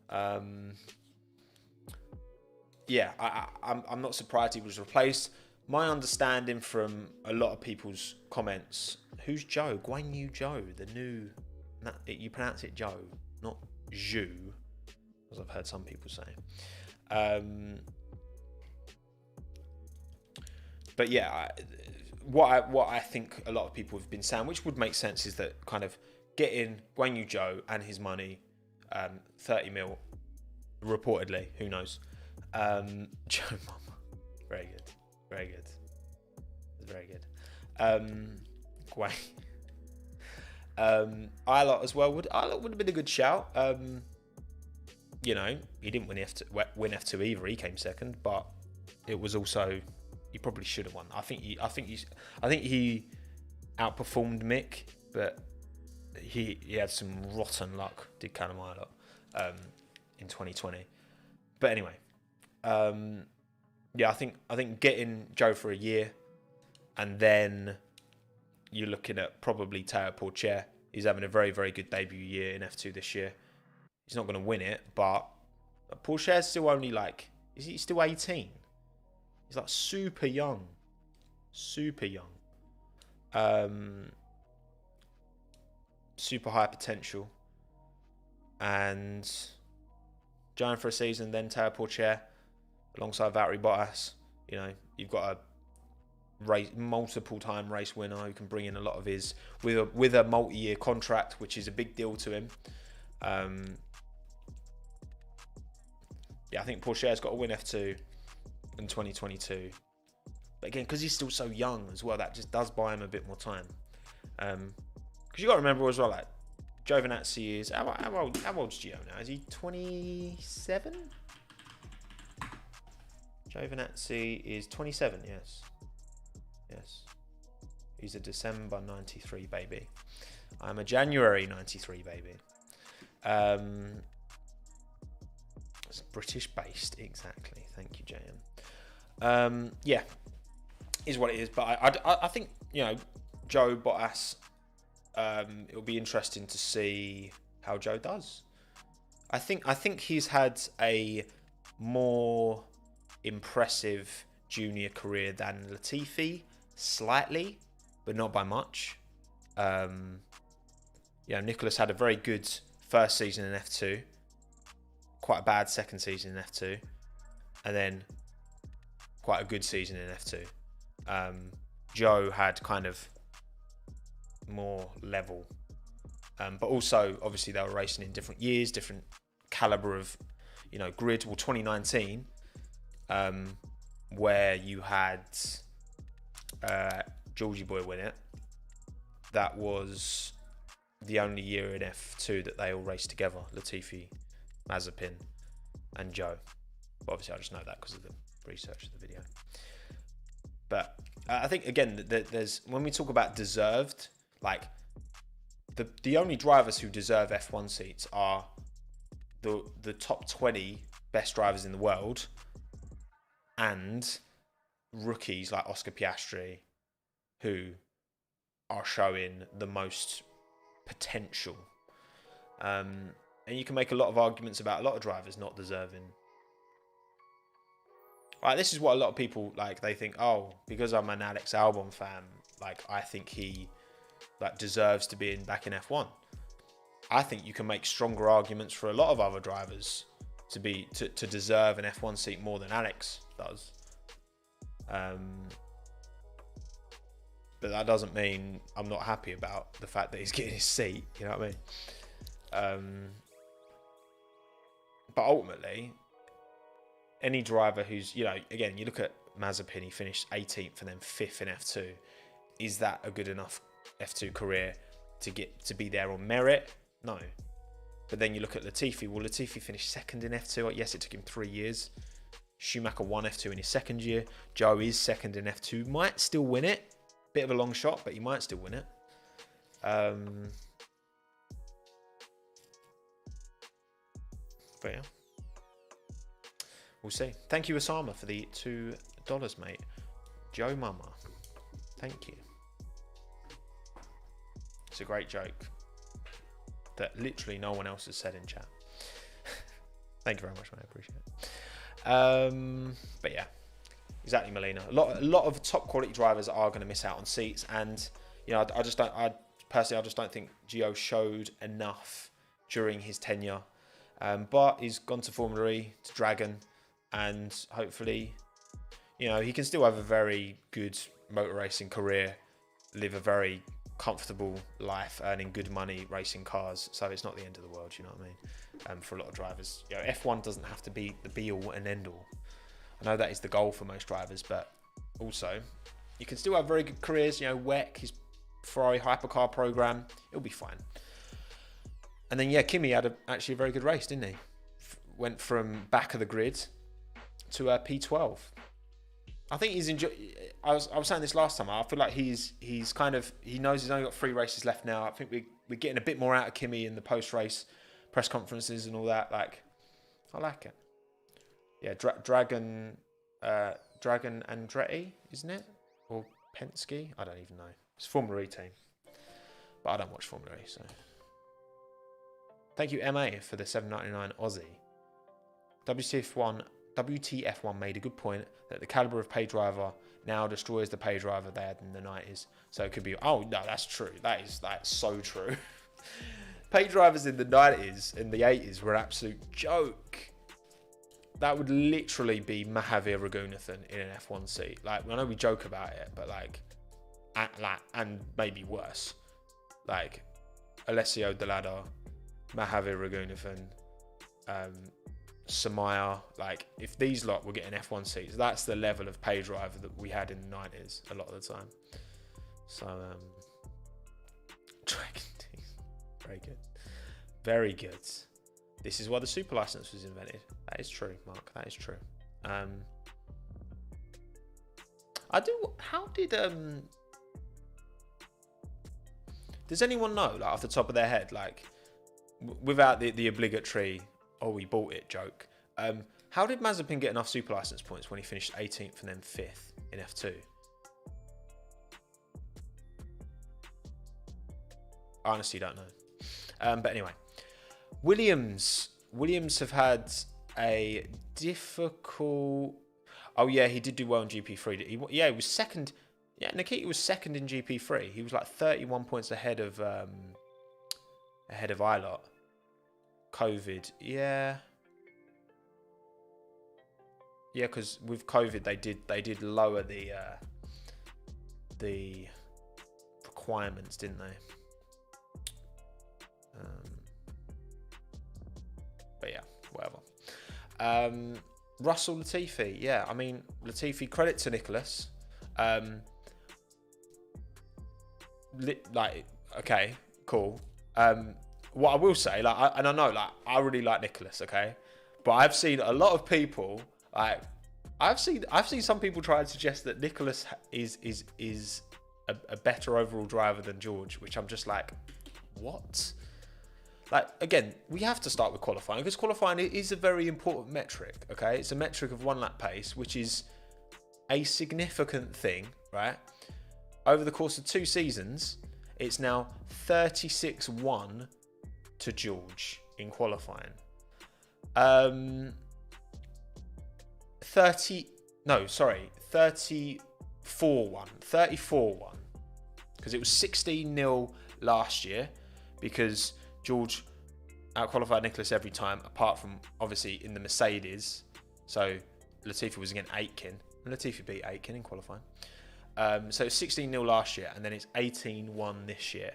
I'm not surprised he was replaced. My understanding from a lot of people's comments, who's Joe? Guan Yu Zhou, the new... You pronounce it Joe, not Zhu, as I've heard some people say. But yeah, what I think a lot of people have been saying, which would make sense, is that kind of getting Guan Yu Zhou and his money, 30 mil, reportedly, who knows. Joe Mama, very good. Very good. Very good. Guan. Ilott as well. Ilott would have been a good shout. He didn't win F2 either. He came second, but it was also, he probably should have won. I think he outperformed Mick, but he had some rotten luck. Did Callum Ilott in 2020. But anyway. I think getting Joe for a year, and then you're looking at probably Théo Pourchaire. He's having a very, very good debut year in F2 this year. He's not going to win it, but Pourchaire's still only is he still 18? He's like super young. Super young. Super high potential. And going for a season, then Théo Pourchaire, alongside Valtteri Bottas. You've got a multiple-time race winner who can bring in a lot of his with a multi-year contract, which is a big deal to him. I think Pourchaire's got to win F2 in 2022. But again, because he's still so young as well, that just does buy him a bit more time. Because you got to remember as well, like Giovinazzi is how old's Gio now? Is he 27? Giovinazzi is 27, yes. He's a December 93 baby. I'm a January 93 baby. It's British based, exactly. Thank you, JM. Is what it is. But I think, Joe Bottas, it'll be interesting to see how Joe does. I think he's had a more impressive junior career than Latifi, slightly, but not by much. Nicholas had a very good first season in F2, quite a bad second season in F2, and then quite a good season in F2. Joe had kind of more level, but also obviously they were racing in different years, different caliber of grid. Well, 2019, where you had Georgie Boy win it, that was the only year in F2 that they all raced together, Latifi, Mazepin and Joe. But obviously I just know that because of the research of the video. But I think, again, there's, when we talk about deserved, like the only drivers who deserve F1 seats are the top 20 best drivers in the world and rookies like Oscar Piastri, who are showing the most potential. And you can make a lot of arguments about a lot of drivers not deserving. Like, this is what a lot of people, like, they think, oh, because I'm an Alex Albon fan, like, I think he deserves to be back in F1. I think you can make stronger arguments for a lot of other drivers to deserve an F1 seat more than Alex does. But that doesn't mean I'm not happy about the fact that he's getting his seat. You know what I mean? But ultimately, any driver who's, again, you look at Mazepin, he finished 18th and then 5th in F2. Is that a good enough F2 career to be there on merit? No. But then you look at Latifi. Well, Latifi finished 2nd in F2. Yes, it took him 3 years. Schumacher won F2 in his 2nd year. Joe is 2nd in F2. Might still win it. Bit of a long shot, but he might still win it. But yeah. We'll see. Thank you, Osama, for the $2, mate. Joe Mama. Thank you. It's a great joke that literally no one else has said in chat. Thank you very much, mate. I appreciate it. But yeah, exactly, Melina. A lot of top quality drivers are going to miss out on seats, and I personally just don't think Gio showed enough during his tenure. But he's gone to Formula E, to Dragon, and hopefully, he can still have a very good motor racing career, live a very comfortable life, earning good money racing cars. So it's not the end of the world, you know what I mean? For a lot of drivers, F1 doesn't have to be the be all and end all. I know that is the goal for most drivers, but also you can still have very good careers. WEC, his Ferrari hypercar program, it'll be fine. And then Kimi had actually a very good race, didn't he? Went from back of the grid to P12. I think he's enjoyed. I was saying this last time. I feel like he knows he's only got 3 races left now. I think we're getting a bit more out of Kimi in the post-race press conferences and all that. Like, I like it. Yeah, Dragon Andretti, isn't it? Or Penske? I don't even know. It's a Formula E team, but I don't watch Formula E, so. Thank you, MA, for the $7.99 Aussie. WTF1 made a good point that the caliber of pay driver now destroys the pay driver they had in the 90s. So it could be, oh no, that's true. That's so true. Pay drivers in the 90s and the 80s were an absolute joke. That would literally be Mahavir Raghunathan in an F1 seat. Like, I know we joke about it, but and maybe worse. Like, Alessio Delado, Mahavir Raghunathan, Samaya, like, if these lot were getting F1 seats, that's the level of pay driver that we had in the 90s a lot of the time. So, Dragon Team, very good. Very good. This is why the super license was invented. That is true, Mark. That is true. Does anyone know, like, off the top of their head, like, without the obligatory, oh, we bought it joke, how did Mazepin get enough super license points when he finished 18th and then 5th in F2? I honestly don't know. But anyway, Williams have had a difficult. Oh yeah, he did do well in GP3. He was second. Yeah, Nikita was second in GP3. He was like 31 points ahead of ahead of Ilot. COVID, yeah, because with COVID they did lower the requirements, didn't they? But yeah, whatever. Russell Latifi, yeah, I mean Latifi, credit to Nicholas. Like, okay, cool. What I will say, like, I know, like, I really like Nicholas, okay, but I've seen a lot of people, like, I've seen some people try and suggest that Nicholas is a better overall driver than George, which I'm just like, what? Like, again, we have to start with qualifying, because qualifying is a very important metric, okay? It's a metric of 1 lap pace, which is a significant thing, right? Over the course of 2 seasons, it's now 36-1 to George in qualifying. 34-1. 34-1. Because it was 16-0 last year, because George outqualified Nicholas every time, apart from, obviously, in the Mercedes. So Latifi was against Aitken, and Latifi beat Aitken in qualifying. So it's 16-0 last year, and then it's 18-1 this year.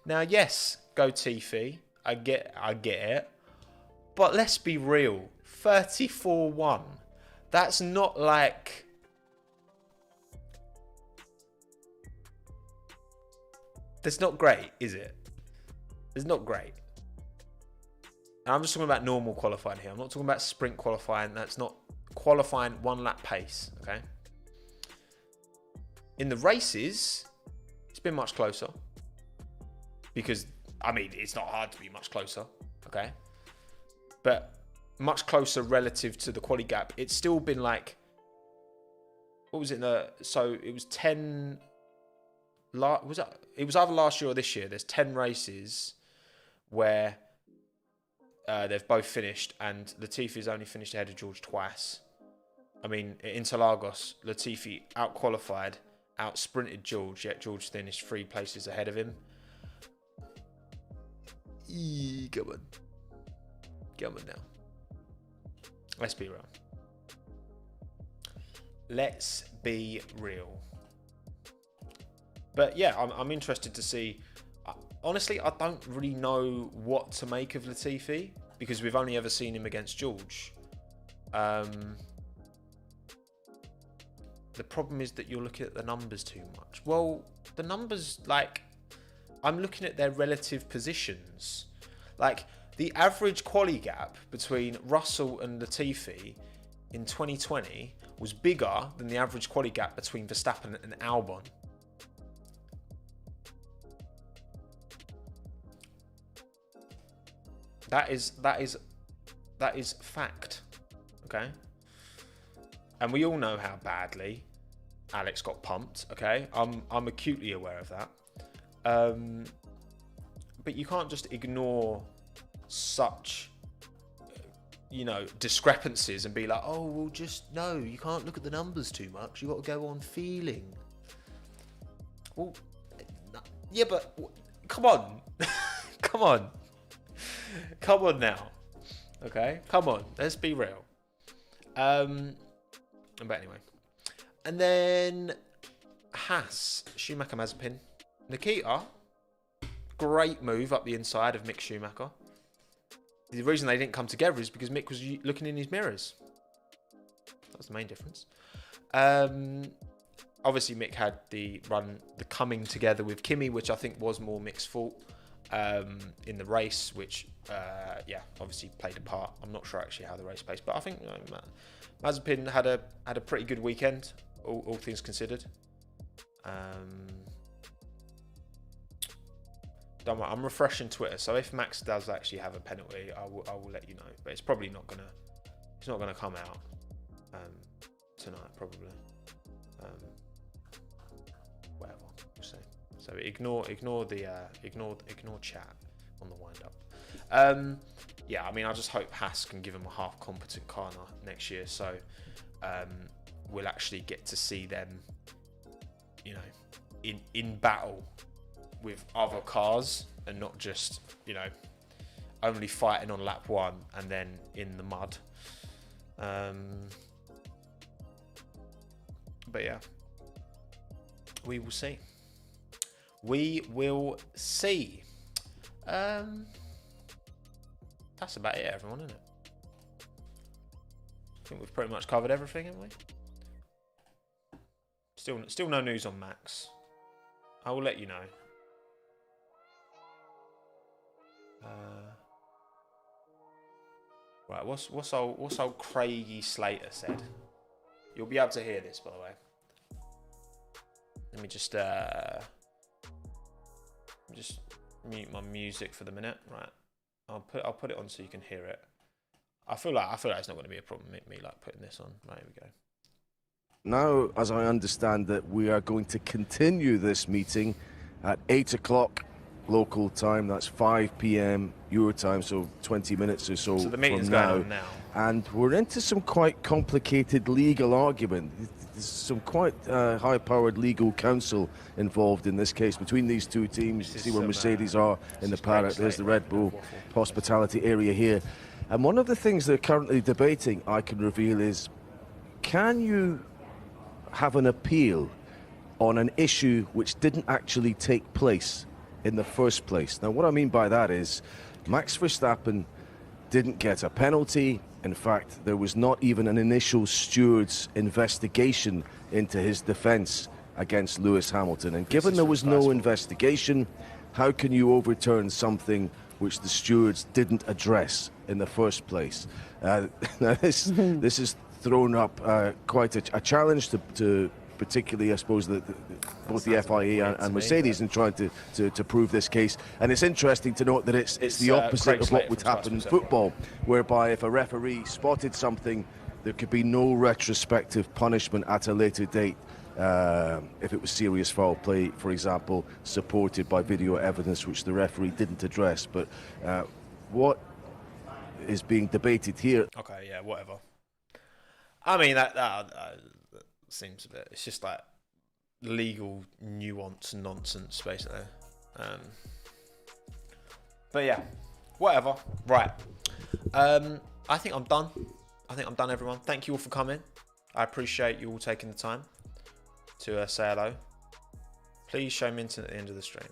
Now, yes, go Tifi. I get it. But let's be real. 34-1. That's not like... That's not great, is it? It's not great. And I'm just talking about normal qualifying here. I'm not talking about sprint qualifying. That's not qualifying 1 lap pace, okay? In the races, it's been much closer. Because, I mean, it's not hard to be much closer, okay? But much closer relative to the quali gap. It's still been like, what was it? So it was 10... It was either last year or this year. There's 10 races where they've both finished, and Latifi's only finished ahead of George twice. I mean, at Interlagos, Latifi out-qualified, out-sprinted George, yet George finished 3 places ahead of him. Come on now. Let's be real. Let's be real. But yeah, I'm interested to see. Honestly, I don't really know what to make of Latifi, because we've only ever seen him against George. The problem is that you're looking at the numbers too much. Well, the numbers, like, I'm looking at their relative positions. Like, the average quali gap between Russell and Latifi in 2020 was bigger than the average quali gap between Verstappen and Albon. That is fact, okay? And we all know how badly Alex got pumped, okay? I'm acutely aware of that. But you can't just ignore such, discrepancies and be like, oh, well, just no, you can't look at the numbers too much. You got to go on feeling. Well, yeah, but come on, come on. Come on now, okay? Come on, let's be real. But anyway, and then Haas, Schumacher, Mazepin, Nikita, great move up the inside of Mick Schumacher. The reason they didn't come together is because Mick was looking in his mirrors. That was the main difference. Obviously, Mick had the coming together with Kimi, which I think was more Mick's fault. In the race, which obviously played a part. I'm not sure actually how the race paced, but I think Mazepin had a pretty good weekend, all things considered. Don't worry, I'm refreshing Twitter, so if Max does actually have a penalty, I will let you know. But it's probably not gonna come out tonight, probably. Whatever, we'll see. So ignore chat on the wind up. I mean, I just hope Haas can give him a half competent car next year, so we'll actually get to see them, in battle with other cars and not just, you know, only fighting on lap 1 and then in the mud. But yeah, we will see. We will see. That's about it, everyone, isn't it? I think we've pretty much covered everything, haven't we? Still no news on Max. I will let you know. Right, what's old Craigie Slater said? You'll be able to hear this, by the way. Let me just mute my music for the minute. Right, I'll put it on so you can hear it. I feel like it's not going to be a problem. Me like putting this on. Right, here we go. Now, as I understand that we are going to continue this meeting at 8 o'clock local time. That's 5 p.m. your time, so 20 minutes or so. So the meeting's going on now. And we're into some quite complicated legal argument. There's some quite high-powered legal counsel involved in this case between these two teams. See where Mercedes are in the paddock. There's the Red Bull hospitality area here. And one of the things they're currently debating, I can reveal, is can you have an appeal on an issue which didn't actually take place in the first place? Now, what I mean by that is Max Verstappen didn't get a penalty. In fact, there was not even an initial steward's investigation into his defense against Lewis Hamilton. And given there was no investigation, how can you overturn something which the stewards didn't address in the first place? Now this has thrown up quite a challenge to particularly, I suppose, both the FIA and Mercedes in trying to prove this case. And it's interesting to note that it's the opposite of what would happen in football, whereby if a referee spotted something, there could be no retrospective punishment at a later date if it was serious foul play, for example, supported by video evidence which the referee didn't address. But what is being debated here... Okay, yeah, whatever. I mean, that seems a bit... It's just like legal nuance nonsense, basically. But yeah, whatever. Right. I think I'm done. Everyone. Thank you all for coming. I appreciate you all taking the time to say hello. Please show Minton at the end of the stream.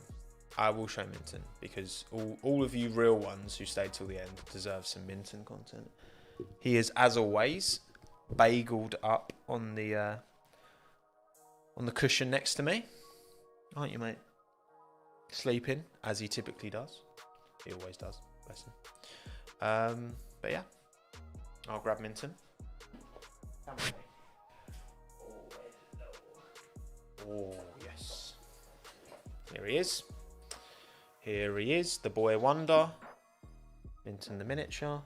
I will show Minton, because all of you real ones who stayed till the end deserve some Minton content. He is, as always, bageled up on the cushion next to me, aren't you, mate? Sleeping, as he typically does. He always does, bless him. But yeah, I'll grab Minton. Come on, mate. Oh, yes. Here he is. Here he is, the boy wonder. Minton the Miniature.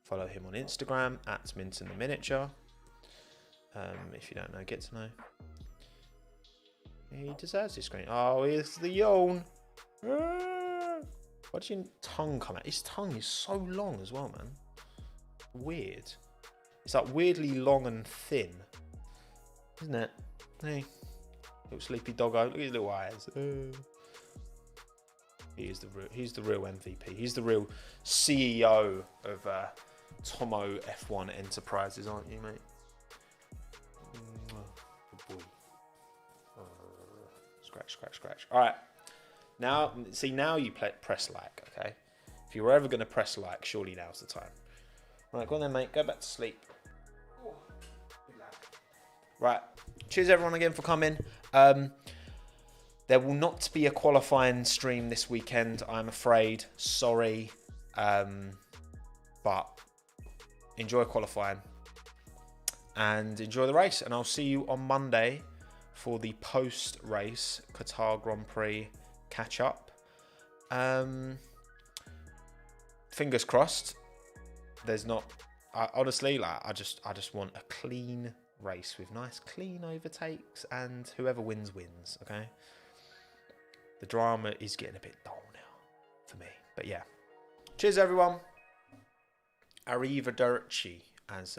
Follow him on Instagram, @Minton the Miniature. If you don't know, get to know. He deserves his screen. Oh, here's the yawn. Why'd your tongue come out? His tongue is so long as well, man. Weird. It's like weirdly long and thin. Isn't it? Hey. Little sleepy doggo. Look at his little eyes. He's the real MVP. He's the real CEO of Tommo F1 Enterprises, aren't you, mate? Good boy. Scratch. All right. Now you press like, okay? If you were ever going to press like, surely now's the time. Right, go on then, mate. Go back to sleep. Right. Cheers, everyone, again for coming. There will not be a qualifying stream this weekend, I'm afraid. Sorry. But enjoy qualifying and enjoy the race. And I'll see you on Monday for the post-race Qatar Grand Prix catch-up. Fingers crossed. There's not... honestly, like I just want a clean race with nice clean overtakes, and whoever wins, okay? The drama is getting a bit dull now for me. But yeah. Cheers, everyone. Arrivederci, as